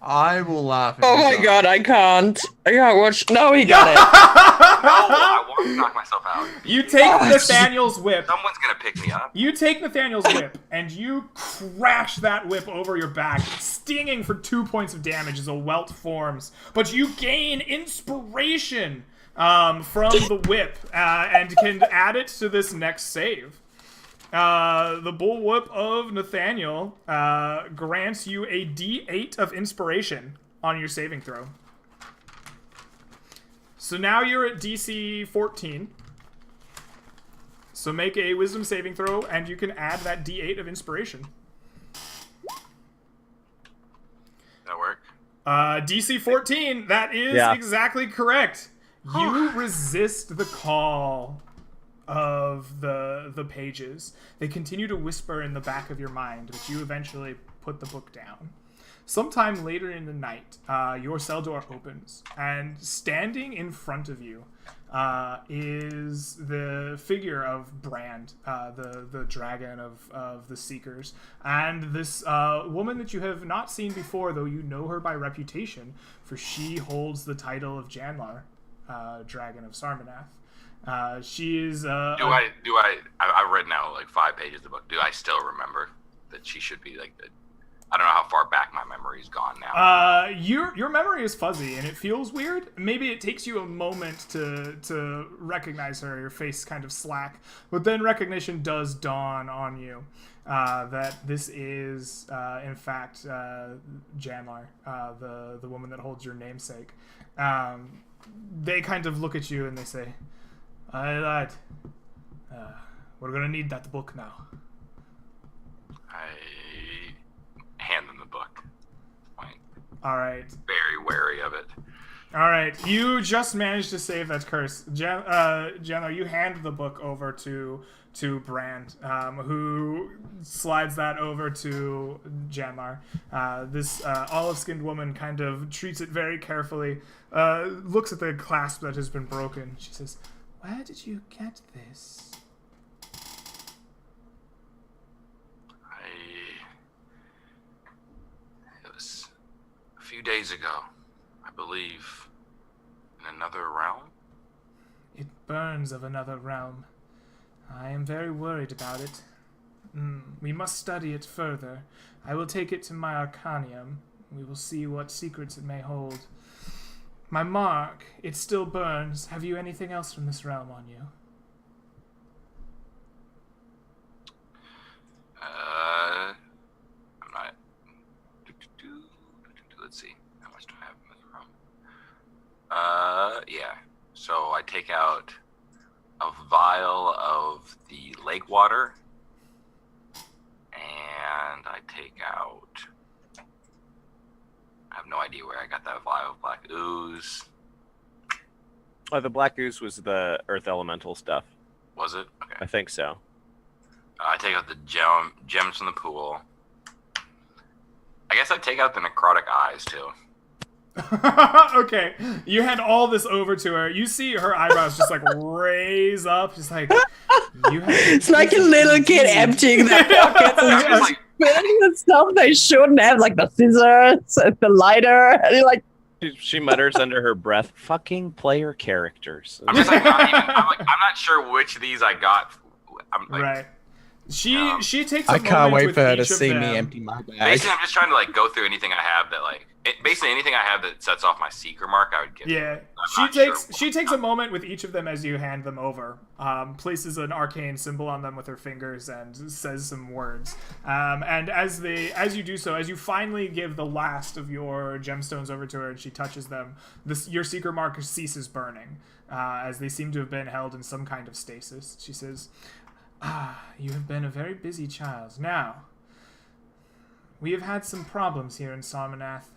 I will laugh. If Oh you my don't. god, I can't. I can't watch. No, he got it. No, I want to knock myself out. You take Nathaniel's whip. Someone's gonna pick me up. You take Nathaniel's whip and you crash that whip over your back, stinging for 2 points of damage as a welt forms. But you gain inspiration from the whip and can add it to this next save. The bullwhip of Nathaniel grants you a D8 of inspiration on your saving throw. So now you're at DC 14. So make a wisdom saving throw, and you can add that D8 of inspiration. That work? DC 14, that is exactly correct. You resist the call of the pages. They continue to whisper in the back of your mind, but you eventually put the book down. Sometime later in the night, your cell door opens, and standing in front of you is the figure of Brand, the dragon of the Seekers, and this woman that you have not seen before, though you know her by reputation, for she holds the title of Janlar, Dragon of Sarmanath. She is. I've read now like 5 pages of the book. Do I still remember that she should be like the? I don't know how far back my memory's gone now. Your memory is fuzzy and it feels weird. Maybe it takes you a moment to recognize her. Your face kind of slack, but then recognition does dawn on you that this is in fact Janlar, the woman that holds your namesake. They kind of look at you and they say, "Aye, lad, we're gonna need that book now." I hand them the book. Like, All right. very wary of it. All right, you just managed to save that curse. Jenna, you hand the book over to Brand, who slides that over to Janmar. This olive-skinned woman kind of treats it very carefully, looks at the clasp that has been broken. She says, "Where did you get this?" It was a few days ago, I believe. In another realm? It burns of another realm. I am very worried about it. We must study it further. I will take it to my Arcanium. We will see what secrets it may hold. My mark, it still burns. Have you anything else from this realm on you? I'm not... Let's see. How much do I have in this realm? Yeah. So I take out a vial of the lake water, and I take out... I have no idea where I got that vial of black ooze. Oh, the black ooze was the earth elemental stuff. Was it? Okay. I think so. I take out the gems from the pool. I guess I take out the necrotic eyes, too. Okay, you hand all this over to her. You see her eyebrows just like raise up, just like you have. It's like a little kid emptying their pockets and just spilling the stuff they shouldn't have, like the scissors and the lighter. And you're like, She mutters under her breath, "Fucking player characters." I'm just like I'm not sure which of these I got. I'm like, Right. She takes. I can't wait with for her to each of see them. me empty my bag. Basically, I'm just trying to like go through anything I have that like basically anything I have that sets off my seeker mark. I would give. Yeah, I'm she takes a moment with each of them as you hand them over. Places an arcane symbol on them with her fingers and says some words. And as you do so, as you finally give the last of your gemstones over to her and she touches them, your seeker mark ceases burning, as they seem to have been held in some kind of stasis. She says, "You have been a very busy child. Now, we have had some problems here in Sarmanath.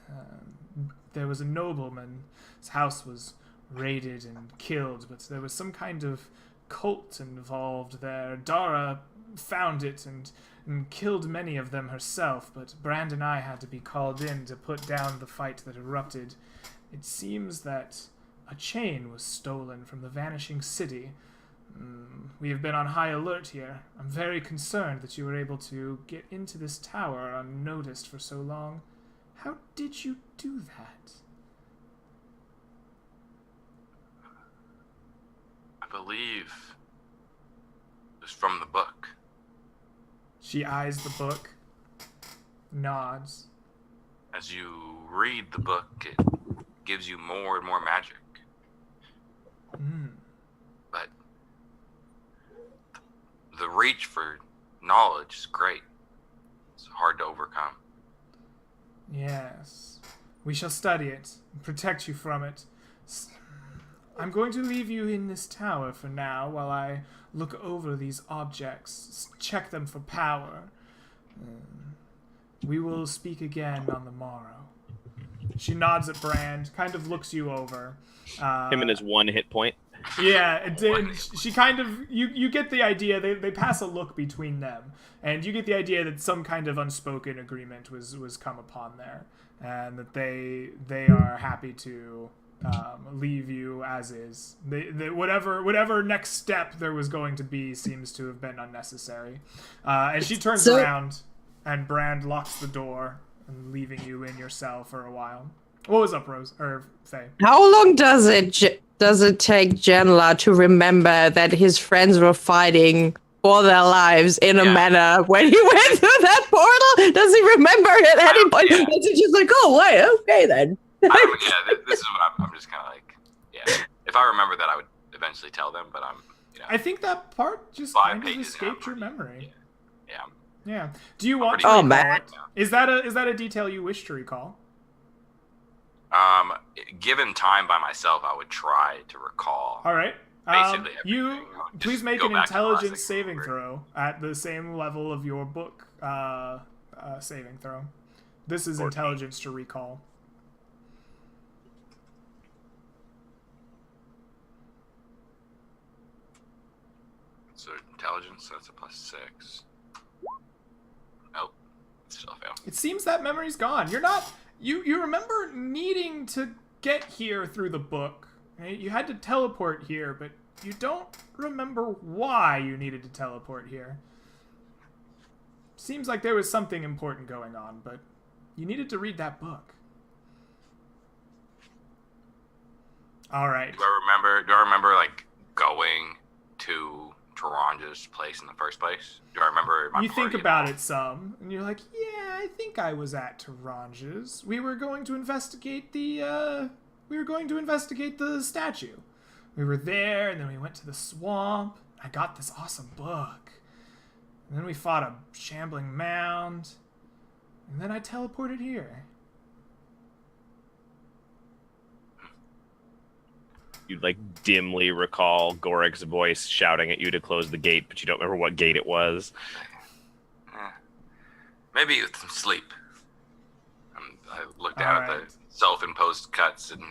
There was a nobleman. His house was raided and killed, but there was some kind of cult involved there. Dara found it and killed many of them herself, but Brand and I had to be called in to put down the fight that erupted. It seems that a chain was stolen from the vanishing city. We have been on high alert here. I'm very concerned that you were able to get into this tower unnoticed for so long. How did you do that?" I believe it was from the book. She eyes the book, nods. As you read the book, it gives you more and more magic. But the reach for knowledge is great. It's hard to overcome. Yes. We shall study it and protect you from it. I'm going to leave you in this tower for now while I look over these objects, check them for power. We will speak again on the morrow. She nods at Brand, kind of looks you over. Him and his one hit point. Yeah, it did. She kind of you get the idea. They pass a look between them, and you get the idea that some kind of unspoken agreement was come upon there, and that they are happy to leave you as is. They whatever next step there was going to be seems to have been unnecessary. And she turns around, and Brand locks the door, and leaving you in your cell for a while. What was up, Rose or Faye? how long does it take Janla to remember that his friends were fighting for their lives in a manner when he went through that portal? Does he remember at any point? Yeah. Is it just like, oh, wait, okay then? This is what I'm just kind of like, if I remember that, I would eventually tell them, but I think that part just 5 kind of pages escaped your in, memory. Yeah. Yeah. Do you want to Oh, recall man. it? Is that a detail you wish to recall? Given time by myself, I would try to recall. All right. Basically You everything. Just please make go an back to the last intelligence thing I saving remember. throw at the same level of your book saving throw. This is 14. intelligence to recall. So intelligence, that's a +6. Nope. Still a fail. It seems that memory's gone. You're not... You remember needing to get here through the book. Right? You had to teleport here, but you don't remember why you needed to teleport here. Seems like there was something important going on, but you needed to read that book. All right. Do I remember like going to Taranja's place in the first place? Do I remember my You think party about at all? it some, and you're like, yeah, I think I was at Taranja's. We were going to investigate the statue. We were there, and then we went to the swamp. I got this awesome book. And then we fought a shambling mound. And then I teleported here. You like dimly recall Gorik's voice shouting at you to close the gate, but you don't remember what gate it was. Maybe with some sleep. I looked down at the self-imposed cuts and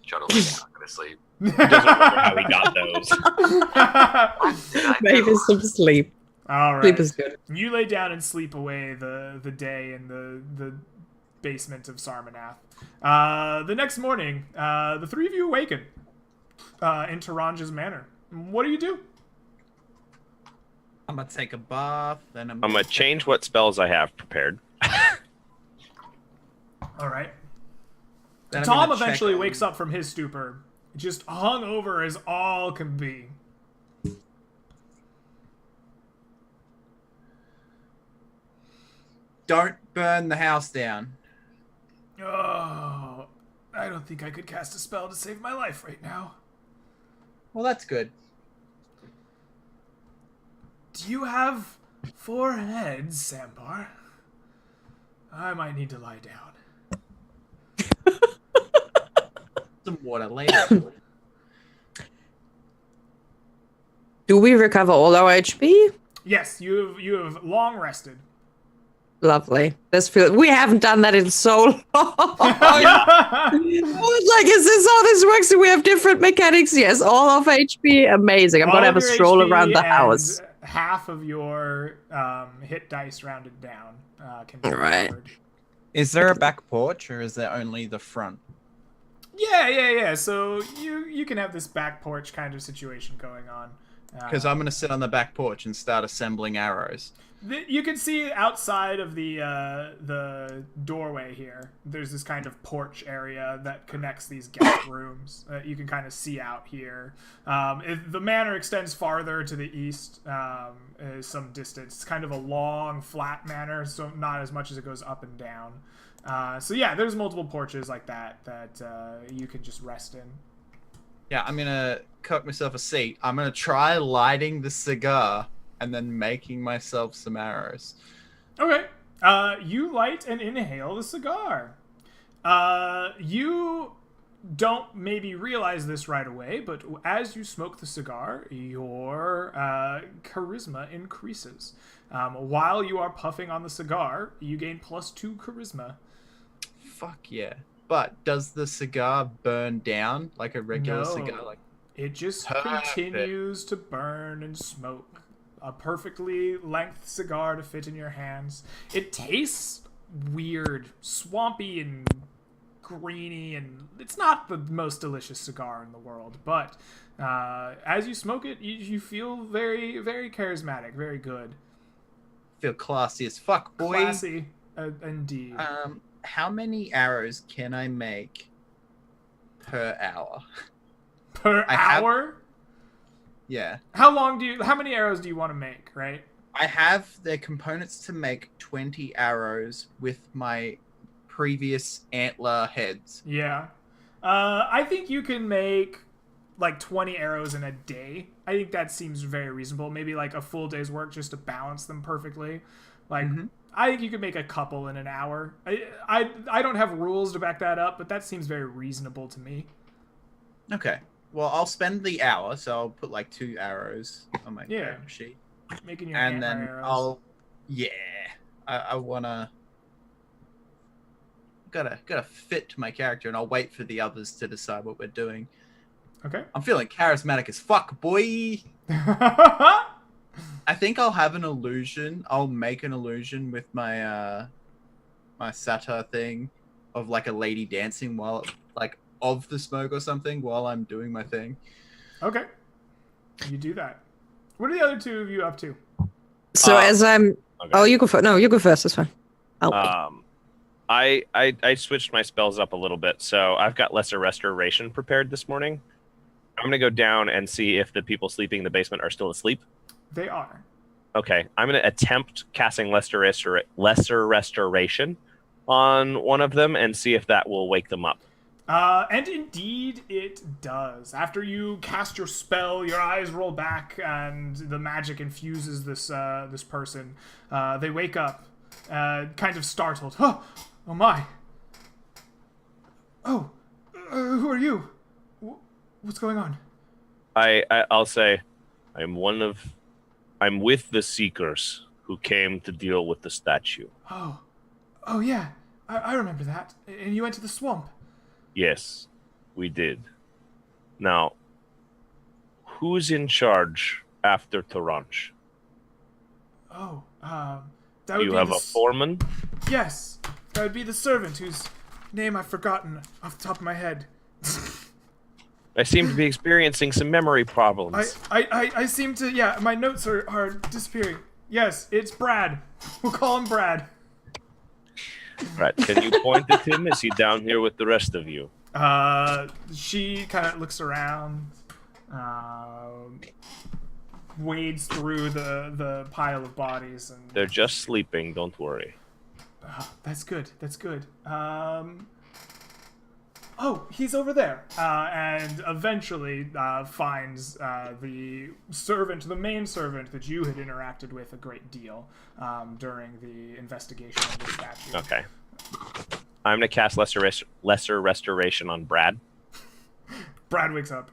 tried to lay down to sleep. He doesn't remember how he got those. What did I Maybe do? some sleep. All right. Sleep is good. You lay down and sleep away the day in the basement of Sarmanath. The next morning, the three of you awaken in Taranja's manor. What do you do? I'm gonna take a bath, then I'm gonna change what spells I have prepared. All right. then I'm Tom gonna check eventually on- wakes up from his stupor, just hung over as all can be. Don't burn the house down. Oh, I don't think I could cast a spell to save my life right now. Well, that's good. Do you have 4 heads, Sambar? I might need to lie down. Some water later. Do we recover all our HP? Yes, you have long rested. Lovely. We haven't done that in so long. I was like, is this how this works? Do we have different mechanics? Yes, all of HP. Amazing. I'm All gonna of have a your stroll HP around the and house. Half of your hit dice rounded down can be Alright. recovered. Is there a back porch, or is there only the front? Yeah. So you can have this back porch kind of situation going on. Because I'm gonna sit on the back porch and start assembling arrows. You can see outside of the doorway here. There's this kind of porch area that connects these guest rooms. You can kind of see out here. The manor extends farther to the east, some distance. It's kind of a long, flat manor, so not as much as it goes up and down. So yeah, there's multiple porches like that you can just rest in. Yeah, I'm gonna cook myself a seat. I'm gonna try lighting the cigar and then making myself some arrows. Okay. You light and inhale the cigar. You don't maybe realize this right away, but as you smoke the cigar, your charisma increases. While you are puffing on the cigar, you gain +2 charisma. Fuck yeah. But does the cigar burn down like a regular No. cigar? Like, It just Perfect. continues to burn and smoke. A perfectly length cigar to fit in your hands. It tastes weird, swampy and greeny, and it's not the most delicious cigar in the world. But as you smoke it, you feel very, very charismatic, very good. feel classy as fuck, boy. Classy, indeed. How many arrows can I make per hour? Per I have- hour? Yeah. How many arrows do you want to make, right? I have the components to make 20 arrows with my previous antler heads. Yeah. I think you can make like 20 arrows in a day. I think that seems very reasonable. Maybe like a full day's work just to balance them perfectly. Like, I think you could make a couple in an hour. I don't have rules to back that up, but that seems very reasonable to me. Okay. Well, I'll spend the hour, so I'll put like 2 arrows on my Yeah. character sheet. Making your And antler then arrows. I wanna gotta fit my character, and I'll wait for the others to decide what we're doing. Okay. I'm feeling charismatic as fuck, boy. I think I'll have an illusion. I'll make an illusion with my my satyr thing of like a lady dancing while like of the smoke or something while I'm doing my thing. Okay. You do that. What are the other two of you up to? So as I'm, Okay. oh, you go first. No, you go first. That's fine. I'll wait. I switched my spells up a little bit, so I've got Lesser Restoration prepared this morning. I'm gonna go down and see if the people sleeping in the basement are still asleep. They are. Okay, I'm gonna attempt casting Lesser Restoration on one of them and see if that will wake them up. And indeed it does. After you cast your spell, your eyes roll back, and the magic infuses this person. They wake up, kind of startled. Oh my! Oh, who are you? What's going on? I'll say, I'm with the Seekers who came to deal with the statue. Oh yeah, I remember that. And you went to the swamp. Yes, we did. Now, who's in charge after Taranch? Oh, that would You be have a foreman? Yes, that would be the servant whose name I've forgotten off the top of my head. I seem to be experiencing some memory problems. I seem to, yeah, my notes are disappearing. Yes, it's Brad. We'll call him Brad. Right, can you point at him? Is he down here with the rest of you? She kind of looks around, wades through the pile of bodies, and They're just sleeping, don't worry. that's good. That's good. Oh, he's over there, and eventually finds the servant, the main servant that you had interacted with a great deal during the investigation of the statue. Okay. I'm gonna cast Lesser Restoration on Brad. Brad wakes up.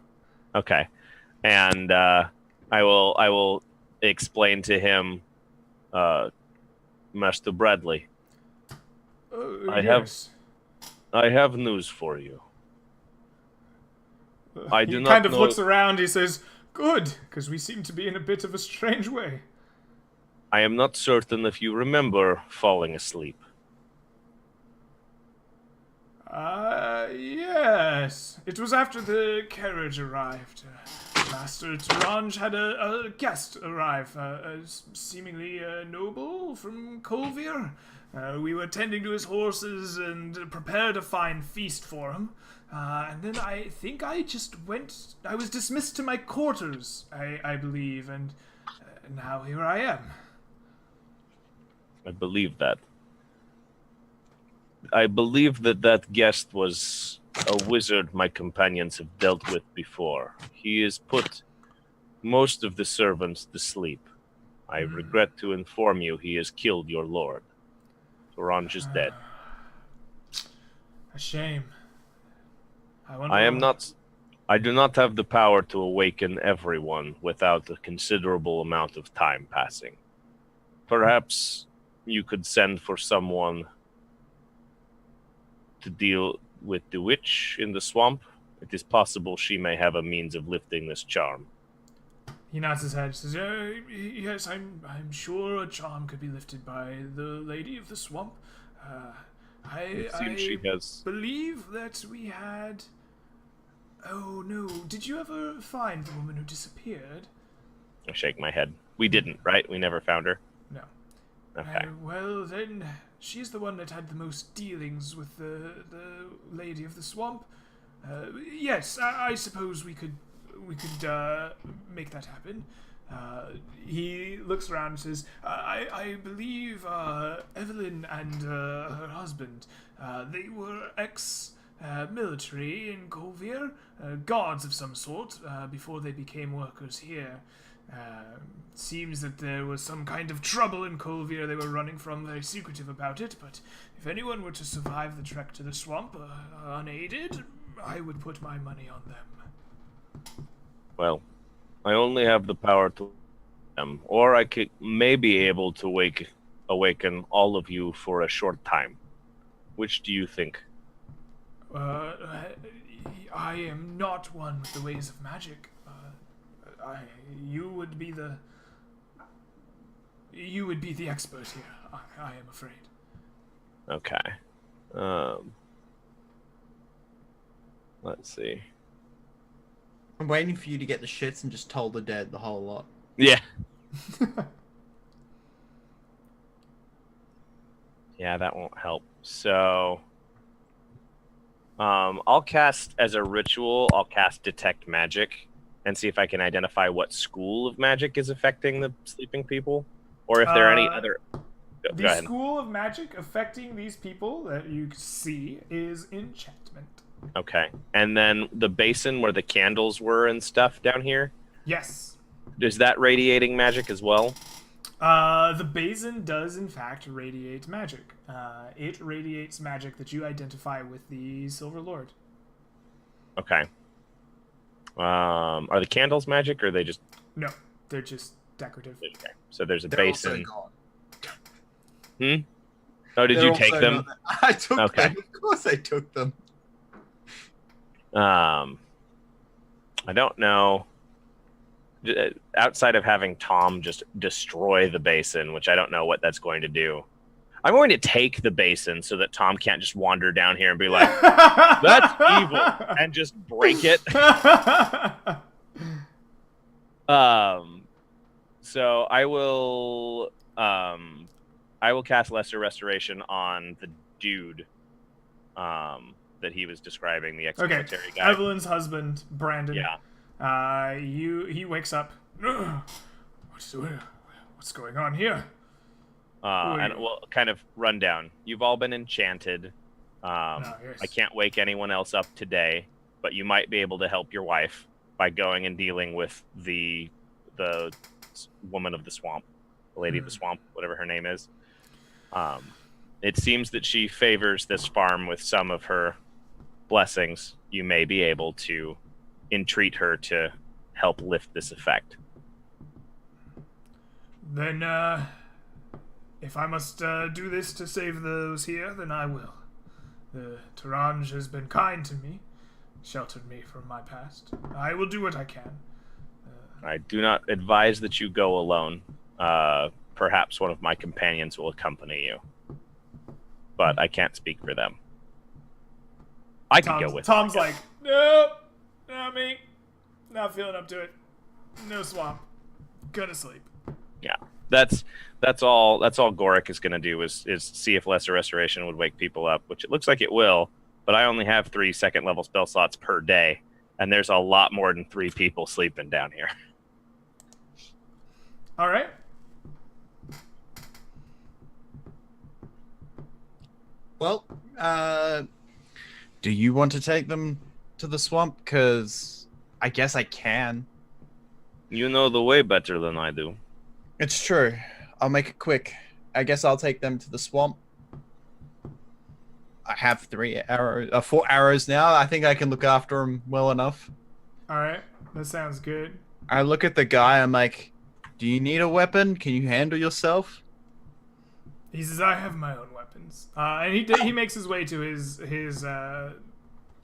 Okay, and I will explain to him, Master Bradley. Yes. I have news for you. I do He not kind of know. looks around. He says, "Good, because we seem to be in a bit of a strange way." I am not certain if you remember falling asleep. Yes. It was after the carriage arrived. Master Taranj had a guest arrive, seemingly a noble from Colvir. We were tending to his horses and prepared a fine feast for him. And then I think I was dismissed to my quarters, I believe, and now here I am. I believe that. I believe that guest was a wizard my companions have dealt with before. He has put most of the servants to sleep. I regret to inform you he has killed your lord. Orange is dead. A shame. I do not have the power to awaken everyone without a considerable amount of time passing. Perhaps you could send for someone to deal with the witch in the swamp. It is possible she may have a means of lifting this charm. He nods his head, says, "Yes, I'm sure a charm could be lifted by the lady of the swamp. It seems she has. Believe that we had. Oh no! Did you ever find the woman who disappeared?" I shake my head. We didn't, right? We never found her. No. Okay. Well, then she's the one that had the most dealings with the lady of the swamp. Yes, I suppose we could make that happen. He looks around and says, I believe Evelyn and her husband, they were ex-military in Colvir, guards of some sort, before they became workers here. Seems that there was some kind of trouble in Colvir they were running from, very secretive about it, but if anyone were to survive the trek to the swamp unaided, I would put my money on them. Well, I only have the power to them, or I may be able to awaken all of you for a short time. Which do you think? I am not one with the ways of magic. You would be the... You would be the expert here, I am afraid. Okay. Let's see. I'm waiting for you to get the shits and just told the dead the whole lot. Yeah. Yeah, that won't help. So, I'll cast as a ritual. I'll cast Detect Magic and see if I can identify what school of magic is affecting the sleeping people, or if there are any other. Go The ahead. school of magic affecting these people that you see is enchantment. Okay, and then the basin where the candles were and stuff down here. Yes. Is that radiating magic as well? The basin does in fact radiate magic. It radiates magic that you identify with the Silver Lord. Okay. Are the candles magic, or are they just? No, they're just decorative. Okay. So there's a They're basin. also gone. Oh, did They're you take also them? not- I took Okay. them. Of course I took them. I don't know. Outside of having Tom just destroy the basin, which I don't know what that's going to do. I'm going to take the basin so that Tom can't just wander down here and be like, "That's evil," and just break it. So I will cast Lesser Restoration on the dude that he was describing, the Okay, ex-military guy. Evelyn's husband, Brandon. Yeah. He wakes up. What's going on here? And we'll kind of run down. You've all been enchanted. Yes. I can't wake anyone else up today, but you might be able to help your wife by going and dealing with the woman of the swamp, the lady of the swamp, whatever her name is. It seems that she favors this farm with some of her blessings. You may be able to entreat her to help lift this effect. Then, if I must do this to save those here, then I will. The Taranj has been kind to me, sheltered me from my past. I will do what I can. I do not advise that you go alone. Perhaps one of my companions will accompany you, but I can't speak for them. I could go with Tom's like, nope, not me. Not feeling up to it. No swamp. Gonna sleep. Yeah, that's all Goric is going to do is see if Lesser Restoration would wake people up, which it looks like it will, but I only have 3 second level spell slots per day, and there's a lot more than 3 people sleeping down here. All right. Well, do you want to take them to the swamp? Because I guess I can. You know the way better than I do. It's true. I'll make it quick. I guess I'll take them to the swamp. I have 4 arrows now. I think I can look after them well enough. All right. That sounds good. I look at the guy. I'm like, do you need a weapon? Can you handle yourself? He says, I have my own weapons. And he makes his way to his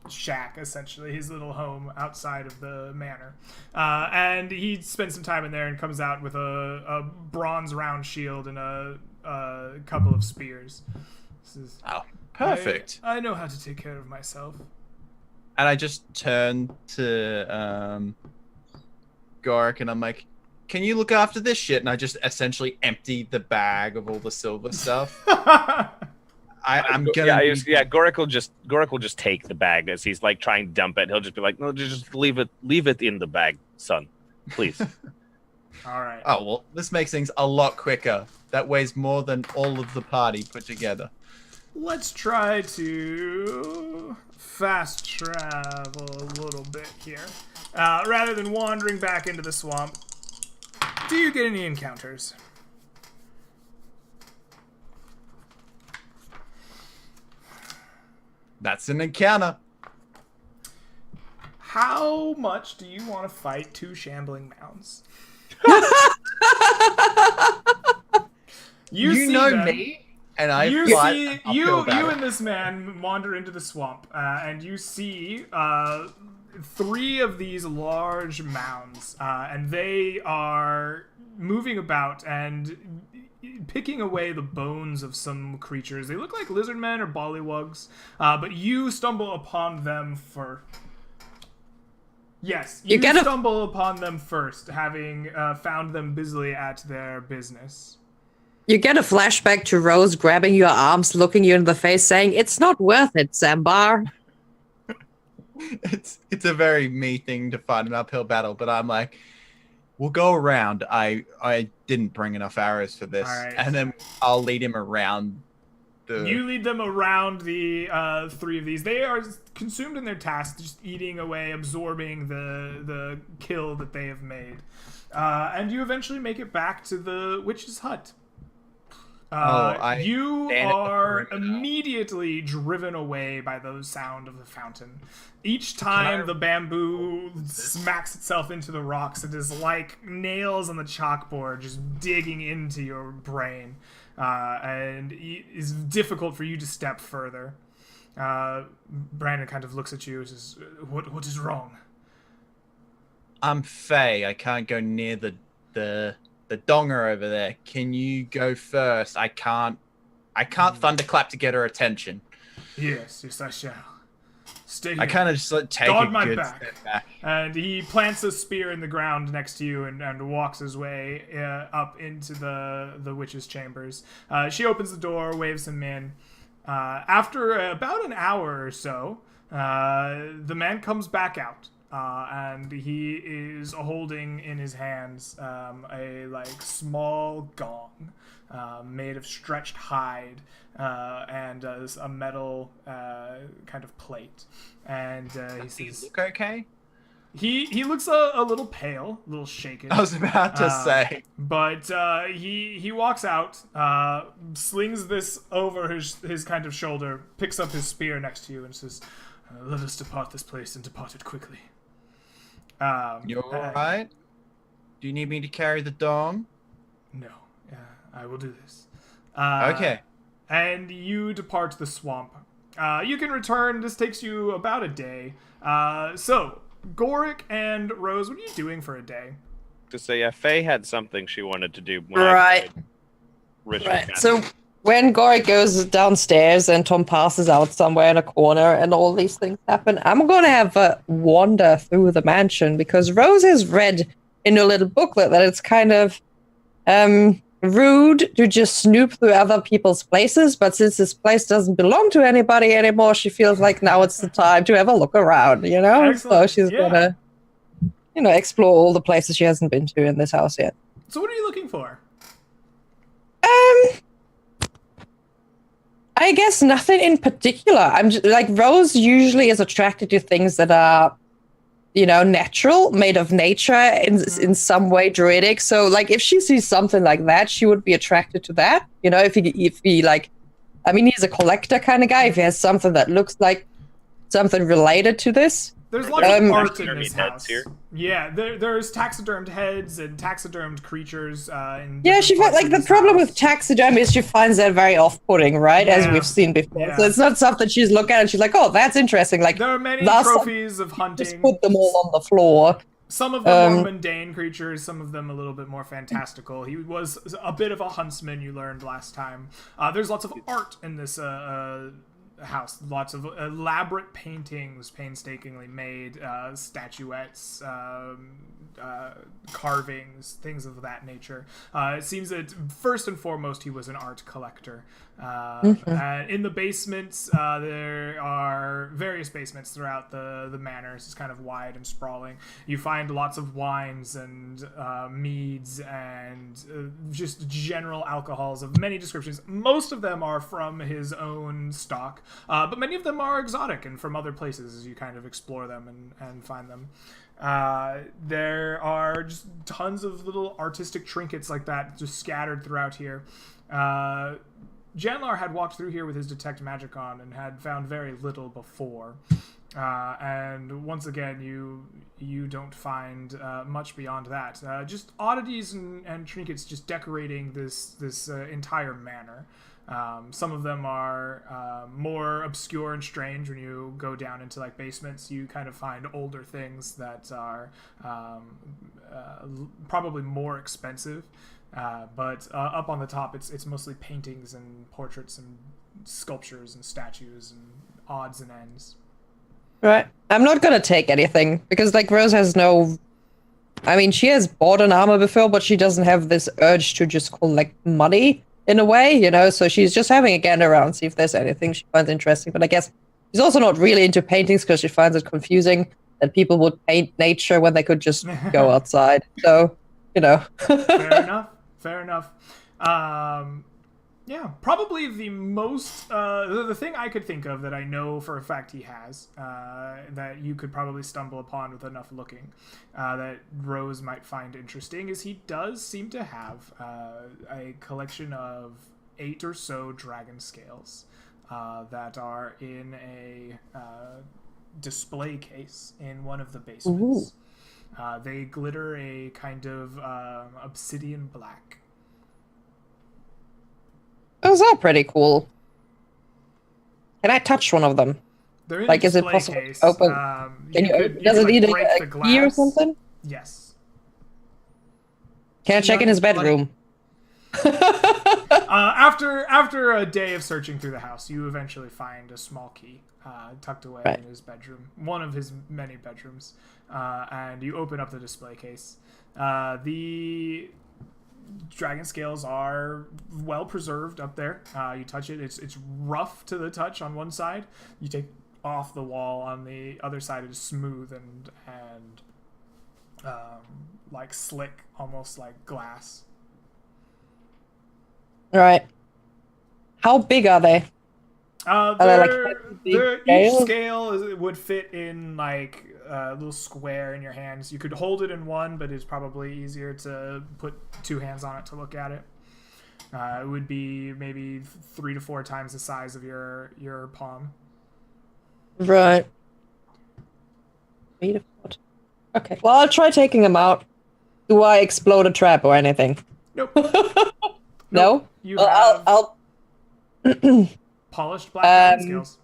shack, essentially, his little home outside of the manor. And he spends some time in there and comes out with a bronze round shield and a couple of spears. Says, Oh, perfect. I know how to take care of myself. And I just turn to Goric and I'm like, can you look after this shit? And I just essentially empty the bag of all the silver stuff. I'm gonna. Goric will just take the bag as he's like trying to dump it. He'll just be like, no, just leave it in the bag, son, please. All right. Oh well, this makes things a lot quicker. That weighs more than all of the party put together. Let's try to fast travel a little bit here. Rather than wandering back into the swamp, do you get any encounters? That's an encounter. How much do you want to fight 2 shambling mounds? You see know them. me, and I You fight see an you uphill battle. and this man wander into the swamp, and you see 3 of these large mounds, and they are moving about and picking away the bones of some creatures. They look like lizard men or bullywugs, but you stumble upon them for... Yes, you stumble upon them first, having found them busily at their business. You get a flashback to Rose grabbing your arms, looking you in the face, saying, "It's not worth it, Zambar." It's a very me thing to fight an uphill battle, but I'm like, we'll go around. I didn't bring enough arrows for this, All right. and then I'll lead him around. You lead them around the 3 of these. They are consumed in their task, just eating away, absorbing the kill that they have made. And you eventually make it back to the witch's hut. You are immediately driven away by the sound of the fountain. Each time the bamboo smacks itself into the rocks, it is like nails on the chalkboard just digging into your brain. And it is difficult for you to step further. Brandon kind of looks at you and says, what is wrong? I'm Fey. I can't go near the donger over there. Can you go first? I can't thunderclap to get her attention. Yes, I shall. Stay here. I kind of just take Guard a good my step back. And he plants a spear in the ground next to you and walks his way up into the witch's chambers. She opens the door, waves him in. After about an hour or so, the man comes back out. And he is holding in his hands a small gong made of stretched hide and a metal kind of plate. And he says, "Look okay?" He looks a little pale, a little shaken. I was about to say, but he walks out, slings this over his kind of shoulder, picks up his spear next to you, and says, "Let us depart this place and depart it quickly." You're all right? Do you need me to carry the dong? No, I will do this. Okay. And you depart the swamp. You can return. This takes you about a day. So, Goric and Rose, what are you doing for a day? To say, yeah, Faye had something she wanted to do. When Right. Right. So when Goric goes downstairs and Tom passes out somewhere in a corner and all these things happen, I'm going to have a wander through the mansion because Rose has read in a little booklet that it's kind of rude to just snoop through other people's places, but since this place doesn't belong to anybody anymore, she feels like now it's the time to have a look around, you know? Excellent. So she's going to, explore all the places she hasn't been to in this house yet. So what are you looking for? I guess nothing in particular. I'm just, like, Rose usually is attracted to things that are, natural, made of nature, in some way druidic. So, like, if she sees something like that, she would be attracted to that. If he like, I mean, he's a collector kind of guy. If he has something that looks like something related to this. There's lots of art in taxidermy this heads house. here. Yeah, there's taxidermed heads and taxidermed creatures. She finds, like, the problem with taxidermy is she finds that very off-putting, right? Yeah. As we've seen before. Yeah. So it's not something she's looking at and she's like, oh, that's interesting. Like, There are many last time trophies of hunting. just put them all on the floor. Some of them more mundane creatures, some of them a little bit more fantastical. He was a bit of a huntsman, you learned last time. There's lots of art in this house. Lots of elaborate paintings, painstakingly made, statuettes, carvings, things of that nature. It seems that first and foremost he was an art collector. And in the basements, there are various basements throughout the manor. It's kind of wide and sprawling. You find lots of wines and meads and just general alcohols of many descriptions. Most of them are from his own stock, but many of them are exotic and from other places as you kind of explore them and find them. There are just tons of little artistic trinkets like that just scattered throughout here. Janlar had walked through here with his Detect Magic on and had found very little before. And once again, you don't find much beyond that. Just oddities and trinkets just decorating this entire manor. Some of them are more obscure and strange. When you go down into like basements, you kind of find older things that are probably more expensive. But up on the top, it's mostly paintings and portraits and sculptures and statues and odds and ends. Right. I'm not gonna take anything because like Rose has no. I mean, she has bought an armor before, but she doesn't have this urge to just collect money in a way, you know. So she's just having a gander around, see if there's anything she finds interesting. But I guess she's also not really into paintings because she finds it confusing that people would paint nature when they could just go outside. So, you know. Fair enough. Fair enough. Yeah, probably the most the thing I could think of that I know for a fact he has that you could probably stumble upon with enough looking that Rose might find interesting is he does seem to have a collection of 8 or so dragon scales that are in a display case in one of the basements. They glitter a kind of obsidian black. Those are pretty cool. Can I touch one of them? They're in Like, a is it display possible case. to open? Can you could, does it could, need break a the key or glass. something? Yes. Can I check in his bedroom? After a day of searching through the house, you eventually find a small key tucked away in his bedroom, one of his many bedrooms, and you open up the display case. The dragon scales are well preserved up there. You touch it; it's rough to the touch on one side. You take off the wall on the other side; it is smooth and like slick, almost like glass. All right. How big are they? Each scale would fit in like a little square in your hands. You could hold it in one, but it's probably easier to put 2 hands on it to look at it. It would be maybe 3 to 4 times the size of your palm. Right. Okay. Well, I'll try taking them out. Do I explode a trap or anything? Nope. No. You Well, I'll polished black dragon scales.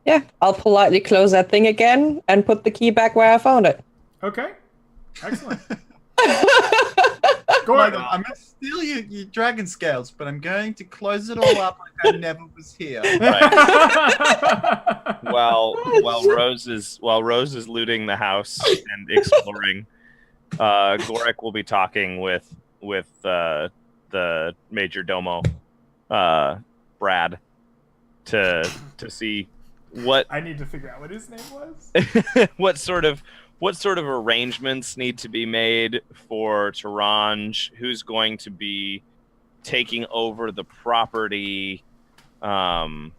Yeah, I'll politely close that thing again and put the key back where I found it. Okay. Excellent. Like, I'm gonna steal your dragon scales, but I'm going to close it all up like I never was here. Right. while Rose is looting the house and exploring, Gorik will be talking with the major domo, Brad, to see what I need to figure out what his name was. what sort of arrangements need to be made for Taranj, who's going to be taking over the property, that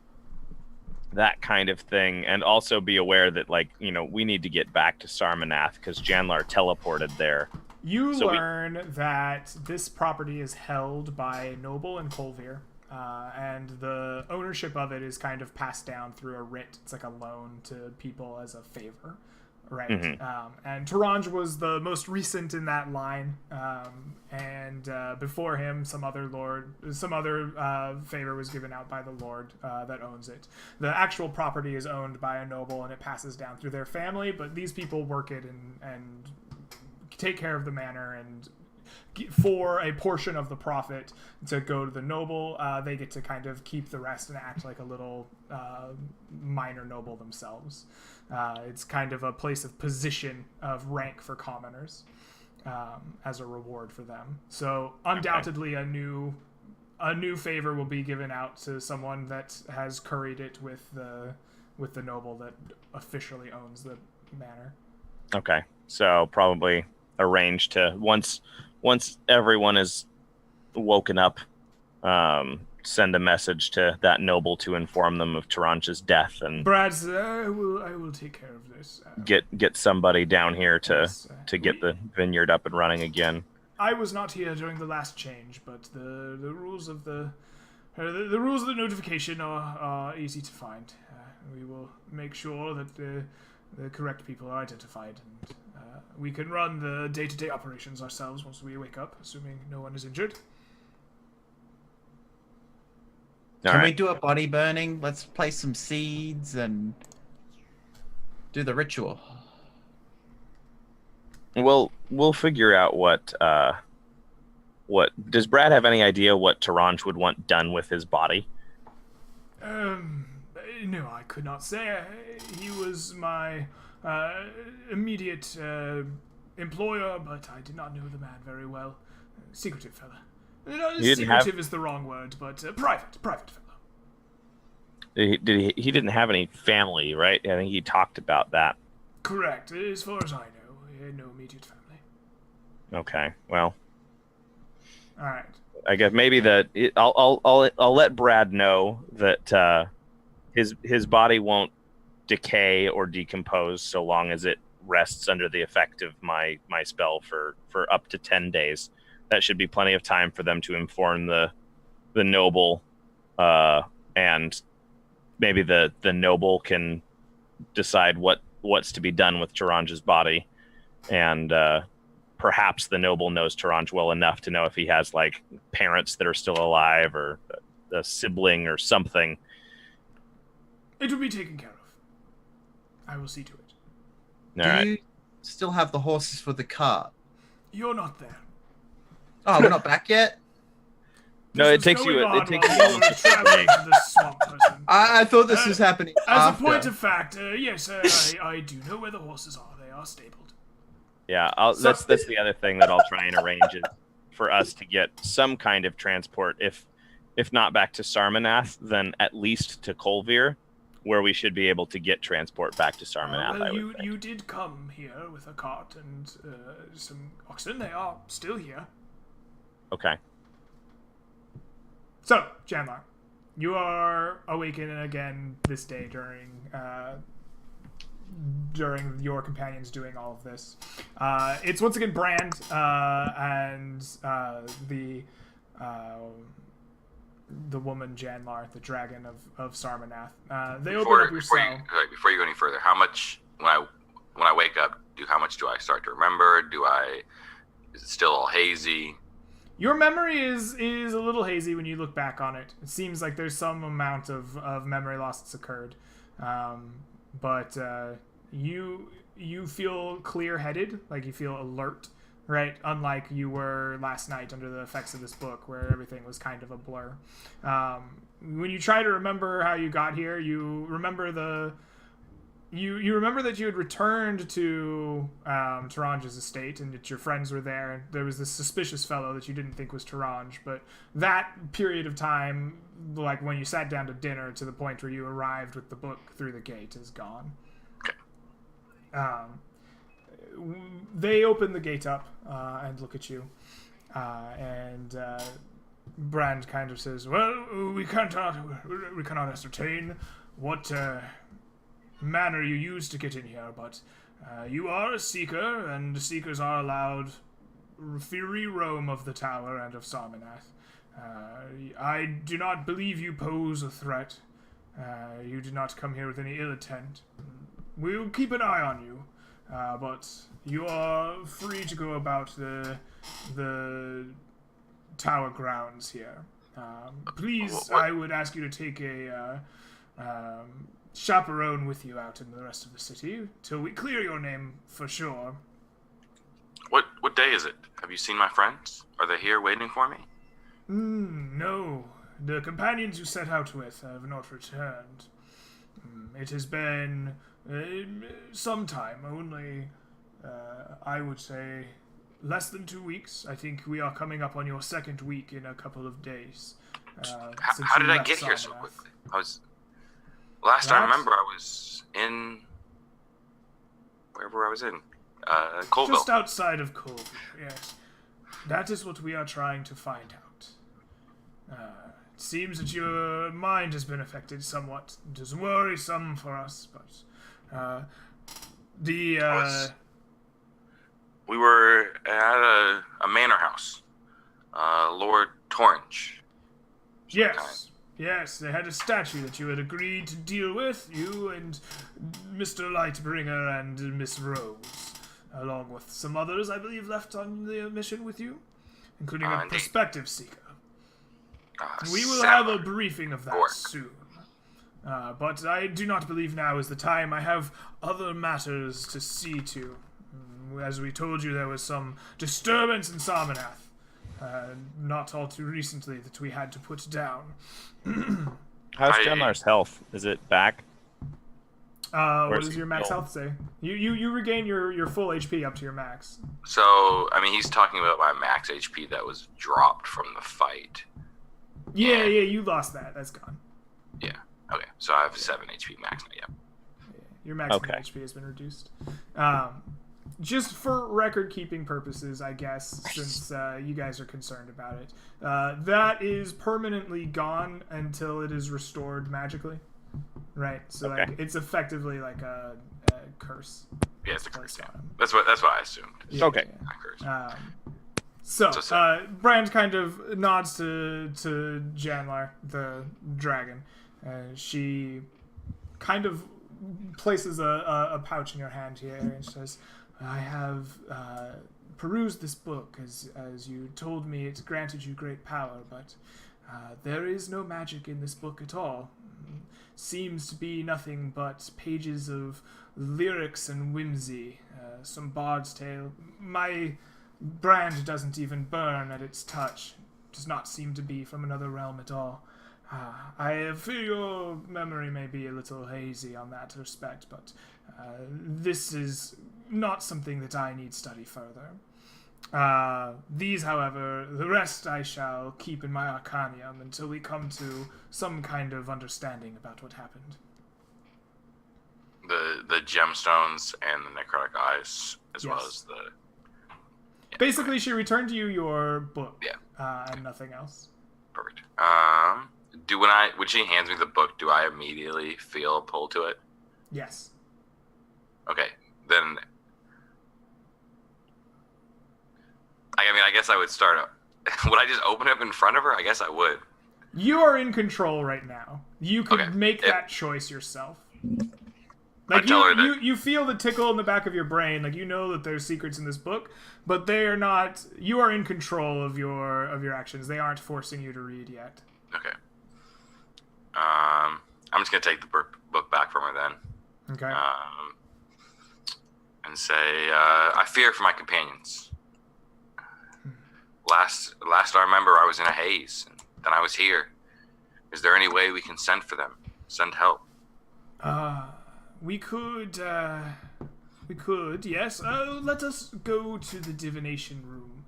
kind of thing, and also be aware that, like, you know, we need to get back to Sarmanath because Janlar teleported there. You learn that this property is held by Noble and Colvir, and the ownership of it is kind of passed down through a writ. It's like a loan to people as a favor, right? Mm-hmm. And Taranj was the most recent in that line, and before him, some other favor was given out by the Lord that owns it. The actual property is owned by a noble, and it passes down through their family, but these people work it and take care of the manor, and for a portion of the profit to go to the noble, they get to kind of keep the rest and act like a little minor noble themselves. It's kind of a place of position, of rank for commoners, as a reward for them. So undoubtedly, a new favor will be given out to someone that has curried it with the noble that officially owns the manor. Okay, so probably arrange to once everyone is woken up, send a message to that noble to inform them of Taranj's death, and Brad, I will take care of this. Get somebody down here to get the vineyard up and running again. I was not here during the last change, but the rules of the rules of the notification are easy to find. We will make sure that the correct people are identified, and we can run the day-to-day operations ourselves once we wake up, assuming no one is injured. Can we right. do a body burning? Let's place some seeds and do the ritual. We'll figure out what does Brad have any idea what Taranj would want done with his body? No, I could not say. He was my immediate employer, but I did not know the man very well. Secretive fella. No, secretive is the wrong word, but private fellow. He didn't have any family, right? I think he talked about that. Correct. As far as I know, he had no immediate family. Okay, well, All right. I guess maybe I'll let Brad know that his body won't decay or decompose so long as it rests under the effect of my spell for up to 10 days. That should be plenty of time for them to inform the noble, and maybe the noble can decide what's to be done with Taranj's body, and perhaps the noble knows Taranj well enough to know if he has like parents that are still alive or a sibling or something. It will be taken care of. I will see to it. All right. Do you still have the horses for the cart? You're not there. Oh, we're not back yet? No, This it takes was you. going on It takes while you. we were traveling to the swamp person. I thought this was happening As after. a point of fact, yes, I do know where the horses are. They are stabled. Yeah, that's the other thing that I'll try and arrange is for us to get some kind of transport. If not back to Sarmanath, then at least to Colvir, where we should be able to get transport back to Sarmanath. I would think. You did come here with a cart and some oxen. They are still here. Okay. So, Janlar, you are awakened again this day during your companions doing all of this. It's once again Brand and the woman Janlar, the dragon of Sarmanath. They open up your cell. Before you go any further, how much when I wake up, how much do I start to remember? Is it still all hazy? Your memory is a little hazy when you look back on it. It seems like there's some amount of memory loss that's occurred, but you feel clear-headed, like you feel alert, right? Unlike you were last night under the effects of this book, where everything was kind of a blur. When you try to remember how you got here, you remember You remember that you had returned to Taranj's estate and that your friends were there. And there was this suspicious fellow that you didn't think was Taranj, but that period of time, like when you sat down to dinner to the point where you arrived with the book through the gate, is gone. They open the gate up and look at you, and Brand kind of says, "Well, we cannot ascertain what manner you used to get in here, but you are a seeker, and seekers are allowed free roam of the tower and of Sarmanath. I do not believe you pose a threat. You did not come here with any ill intent. We'll keep an eye on you, but you are free to go about the tower grounds here. Please, I would ask you to take a chaperone with you out in the rest of the city till we clear your name for sure." What day is it? Have you seen my friends? Are they here waiting for me? No. The companions you set out with have not returned. It has been some time, only, I would say, less than 2 weeks. I think we are coming up on your second week in a couple of days. How did I get here so quickly? Last I remember, I was in wherever I was in, Colville. Just outside of Colville, yes. That is what we are trying to find out. It seems that your mind has been affected somewhat. It is worrisome for us, but we were at a manor house. Lord Torrance. Yes, they had a statue that you had agreed to deal with, you and Mr. Lightbringer and Miss Rose, along with some others, I believe, left on the mission with you, including a prospective seeker. We will have a Sam. briefing of that Gork. soon. But I do not believe now is the time. I have other matters to see to. As we told you, there was some disturbance in Sarmanath. Not all too recently that we had to put down. How's Genlar's health? Is it back? What is does he your max healed? health say? You regain your full HP up to your max. So, I mean, he's talking about my max HP that was dropped from the fight. Yeah, you lost that. That's gone. Yeah. Okay. So I have 7 HP max now. Yeah. Your maximum Okay. HP has been reduced. Just for record-keeping purposes, I guess, since you guys are concerned about it. That is permanently gone until it is restored magically. Right, so Okay. like it's effectively like a curse. Yeah, it's a curse. Placed Yeah. on him. That's what I assumed. Yeah, Okay. yeah. A curse. So, Brand kind of nods to Janlar, the dragon. She kind of places a pouch in your hand here and says, I have perused this book. As you told me, it granted you great power, but there is no magic in this book at all. Seems to be nothing but pages of lyrics and whimsy, some bard's tale. My brand doesn't even burn at its touch. Does not seem to be from another realm at all. I fear your memory may be a little hazy on that respect, but this is not something that I need study further. These, however, the rest I shall keep in my arcanium until we come to some kind of understanding about what happened. The gemstones and the necrotic eyes, as well Yes. as the. Yeah, Basically, she returned you your book. Yeah. And nothing else. Perfect. When she hands me the book, do I immediately feel a pull to it? Yes. Okay, then. I guess I would start. Would I just open it up in front of her? I guess I would. You are in control right now. You could Okay. make If- that choice yourself. I Like tell her that- you feel the tickle in the back of your brain, like you know that there's secrets in this book, but they are not. You are in control of your actions. They aren't forcing you to read yet. Okay. I'm just gonna take the book back from her then, Okay. and say, I fear for my companions. Last I remember, I was in a haze, and then I was here. Is there any way we can send for them? Send help? We could, yes. Let us go to the divination room.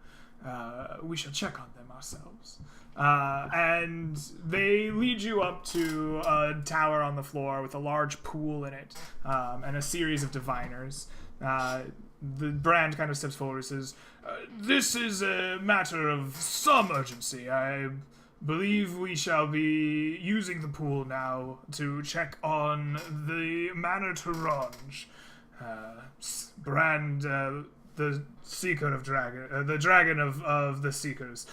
We shall check on them ourselves. And they lead you up to a tower on the floor with a large pool in it, and a series of diviners. The brand kind of steps forward and says, this is a matter of some urgency. I believe we shall be using the pool now to check on the Manor Taranj. Brand, the Seeker of Dragon, the Dragon of the Seekers,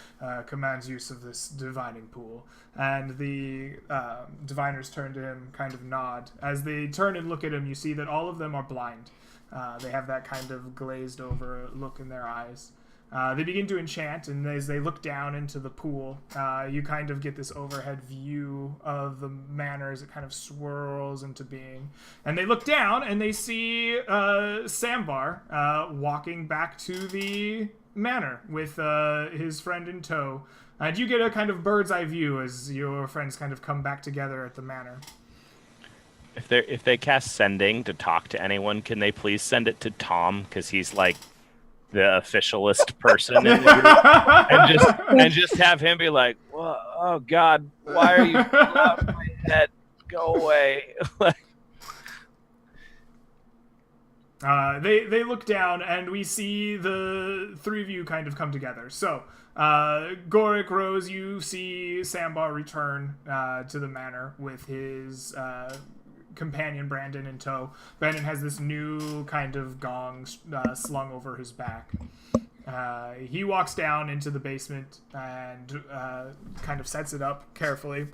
commands use of this divining pool. And the diviners turn to him, kind of nod. As they turn and look at him, you see that all of them are blind. They have that kind of glazed over look in their eyes. They begin to enchant, and as they look down into the pool, you kind of get this overhead view of the manor as it kind of swirls into being. And they look down, and they see Sambar walking back to the manor with his friend in tow. And you get a kind of bird's eye view as your friends kind of come back together at the manor. If they cast sending to talk to anyone, can they please send it to Tom, because he's like the officialist person in the group, and just have him be like, "Whoa, oh God, why are you off my head? Go away!" They look down, and we see the three of you kind of come together. So, Gorik, Rose, you see Sambar return to the manor with his companion Brandon in tow. Brandon has this new kind of gong slung over his back. He walks down into the basement and kind of sets it up carefully,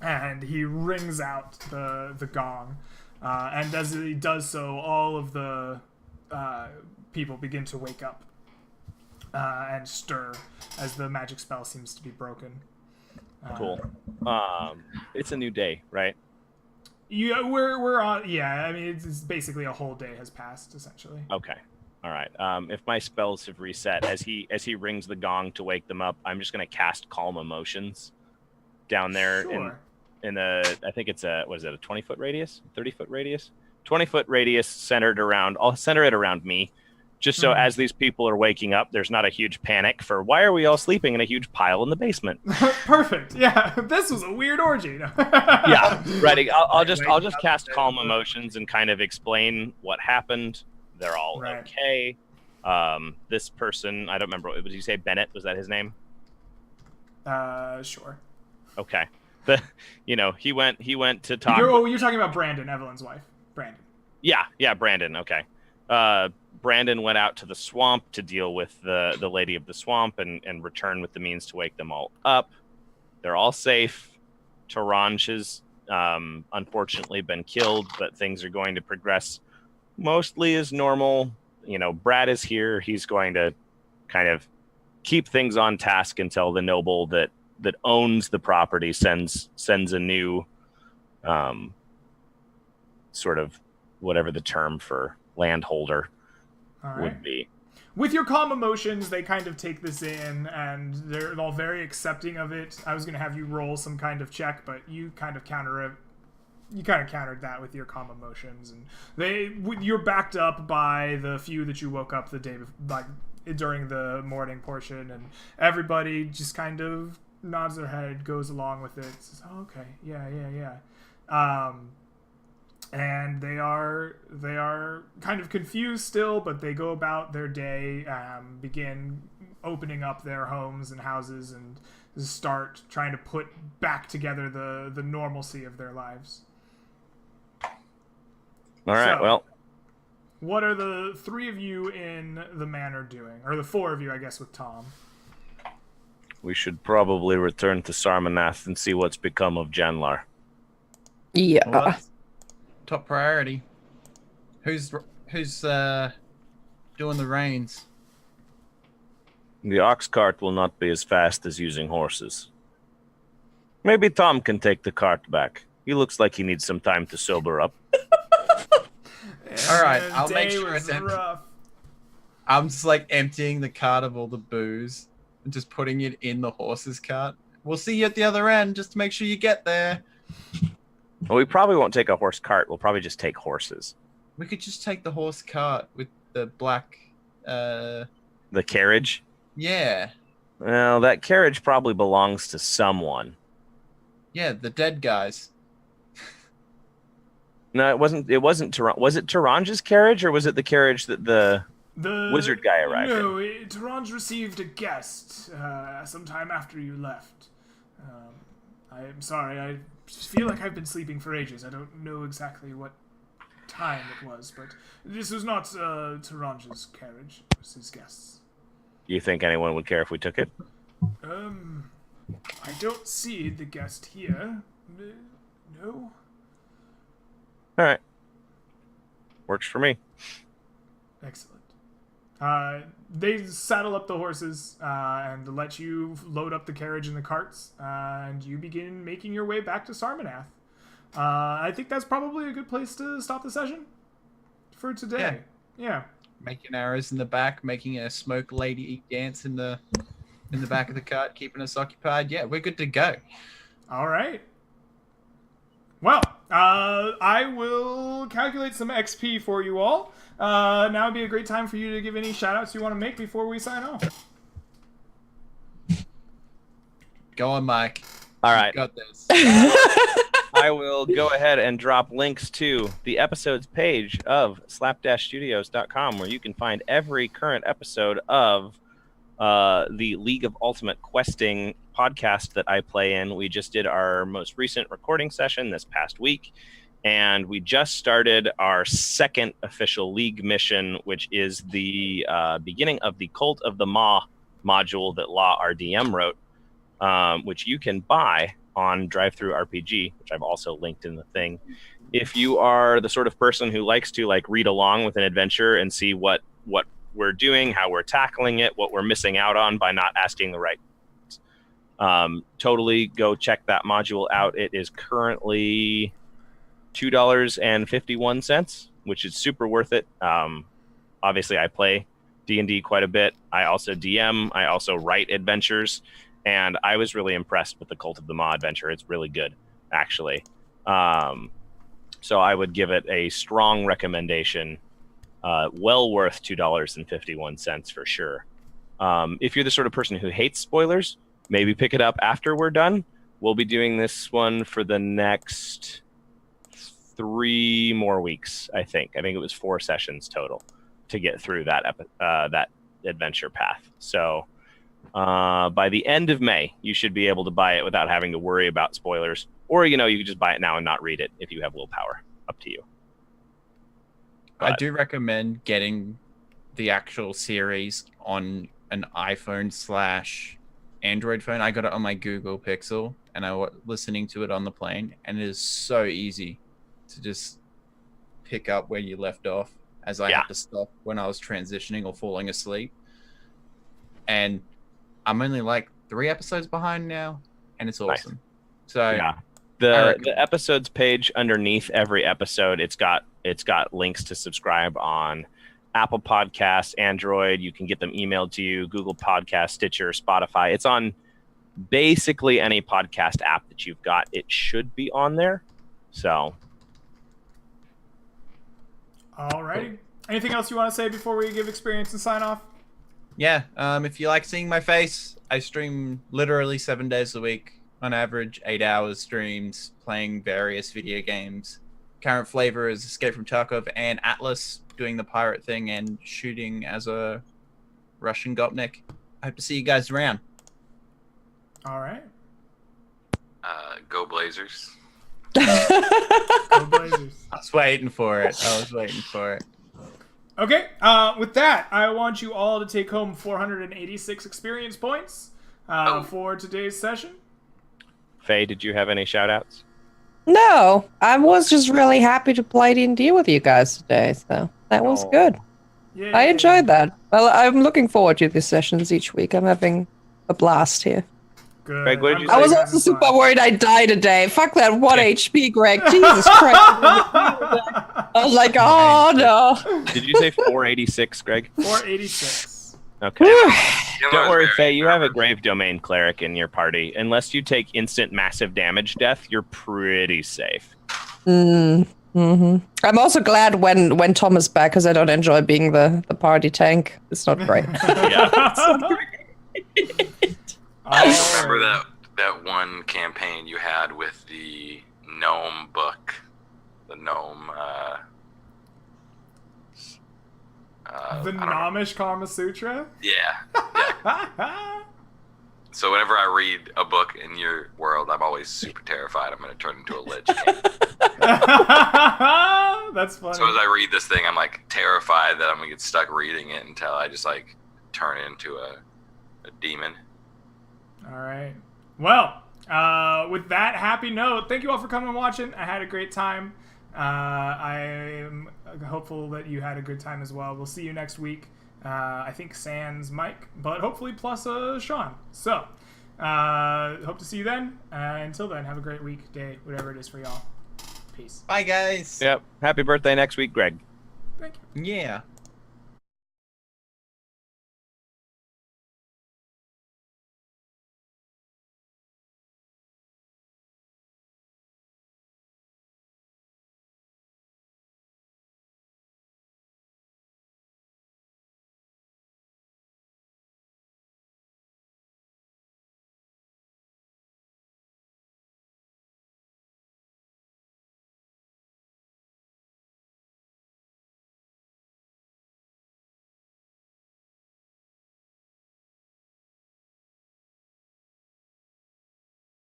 and he rings out the gong. And as he does so, all of the people begin to wake up and stir as the magic spell seems to be broken. Cool. It's a new day, right? We're on. Yeah, I mean it's basically a whole day has passed essentially. Okay. All right. If my spells have reset as he rings the gong to wake them up, I'm just gonna cast Calm Emotions down there Sure. in the. I think it's a 20-foot radius, 30-foot radius, 20-foot radius centered around. I'll center it around me, just so as these people are waking up, there's not a huge panic for why are we all sleeping in a huge pile in the basement. Perfect. Yeah, this was a weird orgy. Yeah, ready. I'll just cast Calm Emotions and kind of explain what happened. They're all Right. okay. This person, I don't remember. Did you say Bennett? Was that his name? Sure. Okay. He went to talk. You're talking about Brandon, Evelyn's wife. Brandon. Yeah, Brandon. Okay. Brandon went out to the swamp to deal with the lady of the swamp and return with the means to wake them all up. They're all safe. Taranj has unfortunately been killed, but things are going to progress mostly as normal. Brad is here. He's going to kind of keep things on task until the noble that owns the property sends a new sort of whatever the term for landholder All right. would be. With your calm emotions, they kind of take this in, and they're all very accepting of it. I was going to have you roll some kind of check, but you kind of countered that with your calm emotions, and you're backed up by the few that you woke up the day during the morning portion, and everybody just kind of nods their head, goes along with it, says, oh, okay, yeah. And they are kind of confused still, but they go about their day, begin opening up their homes and houses, and start trying to put back together the normalcy of their lives. All right, So, well, what are the three of you in the manor doing? Or the four of you, I guess, with Tom. we should probably return to Sarmanath and see what's become of Janlar. Yeah. Well, that's top priority. Who's doing the reins? The ox cart will not be as fast as using horses. Maybe Tom can take the cart back. He looks like he needs some time to sober up. All right, The I'll make day sure was it's empty. rough. I'm just like emptying the cart of all the booze and just putting it in the horse's cart. We'll see you at the other end, just to make sure you get there. Well, we probably won't take a horse cart. We'll probably just take horses. We could just take the horse cart with the black. The carriage? Yeah, Well, that carriage probably belongs to someone. yeah, the dead guys. No, it wasn't. Was it Taranj's carriage, or was it the carriage that the wizard guy arrived No, Taranj received a guest sometime after you left. I'm sorry, I feel like I've been sleeping for ages. I don't know exactly what time it was, but this was not Taranj's carriage. It was his guest's. You think anyone would care if we took it? I don't see the guest here. No? All right. Works for me. Excellent. They saddle up the horses and let you load up the carriage and the carts, and you begin making your way back to Sarmanath. I think that's probably a good place to stop the session for today. Yeah. Making arrows in the back, making a smoke lady dance in the back of the cart, keeping us occupied. Yeah, we're good to go. All right. Well, I will calculate some XP for you all. Now would be a great time for you to give any shout-outs you want to make before we sign off. Go on, Mike. All right. You got this. I will go ahead and drop links to the episodes page of slap-studios.com, where you can find every current episode of the League of Ultimate Questing podcast that I play in. We just did our most recent recording session this past week, and we just started our second official League mission, which is the beginning of the Cult of the Maw module that Law RDM wrote, which you can buy on Drive-Thru RPG, which I've also linked in the thing. If you are the sort of person who likes to read along with an adventure and see what we're doing, how we're tackling it, what we're missing out on by not asking the right Totally go check that module out. It is currently $2.51, which is super worth it. Obviously, I play D&D quite a bit. I also DM. I also write adventures, and I was really impressed with the Cult of the Maw adventure. It's really good, actually. So I would give it a strong recommendation. Well worth $2.51 for sure. If you're the sort of person who hates spoilers, maybe pick it up after we're done. We'll be doing this one for the next 3 more weeks, I think. I think it was 4 sessions total to get through that adventure path. So by the end of May, you should be able to buy it without having to worry about spoilers. Or, you can just buy it now and not read it if you have willpower. Up to you. I do recommend getting the actual series on an iPhone/Android phone. I got it on my Google Pixel, and I was listening to it on the plane, and it is so easy to just pick up where you left off, as I had to stop when I was transitioning or falling asleep. And I'm only like 3 episodes behind now, and it's awesome. Nice. So yeah. The episodes page underneath every episode, it's got links to subscribe on Apple Podcasts, Android. You can get them emailed to you, Google Podcasts, Stitcher, Spotify. It's on basically any podcast app that you've got. It should be on there. So. Alrighty. Anything else you want to say before we give experience and sign off? Yeah. If you like seeing my face, I stream literally 7 days a week. On average, 8 hours streams, playing various video games. Current flavor is Escape from Tarkov and Atlas, doing the pirate thing and shooting as a Russian Gopnik. I hope to see you guys around. All right. Go Blazers. Go Blazers. I was waiting for it. Okay, with that, I want you all to take home 486 experience points for today's session. Faye, did you have any shout-outs? No, I was just really happy to play D&D with you guys today, so that was good. Yay. I enjoyed that. Well, I'm looking forward to these sessions each week. I'm having a blast here. Good. Greg, what did you I was glad also you're super having worried I'd die today. Fuck that 1 HP, Greg. Jesus Christ. I was like, oh no. Did you say 486, Greg? fun. 486. Okay. Dylan Don't was worry, very Faye. You have a nervous. Grave Domain Cleric in your party. Unless you take instant massive damage death, you're pretty safe. Mm-hmm. I'm also glad when Tom is back, because I don't enjoy being the party tank. It's not great. I remember that one campaign you had with the gnome book, the gnome. The Nomish Kama Sutra? Yeah. So whenever I read a book in your world, I'm always super terrified I'm going to turn into a lich king. That's funny. So as I read this thing, I'm like terrified that I'm going to get stuck reading it until I just like turn into a demon. All right. Well, with that happy note, thank you all for coming and watching. I had a great time. I am hopeful that you had a good time as well. We'll see you next week. I think sans Mike, but hopefully plus Sean. So, hope to see you then. Until then, have a great week, day, whatever it is for y'all. Peace. Bye, guys. Yep. Happy birthday next week, Greg. Thank you. Yeah.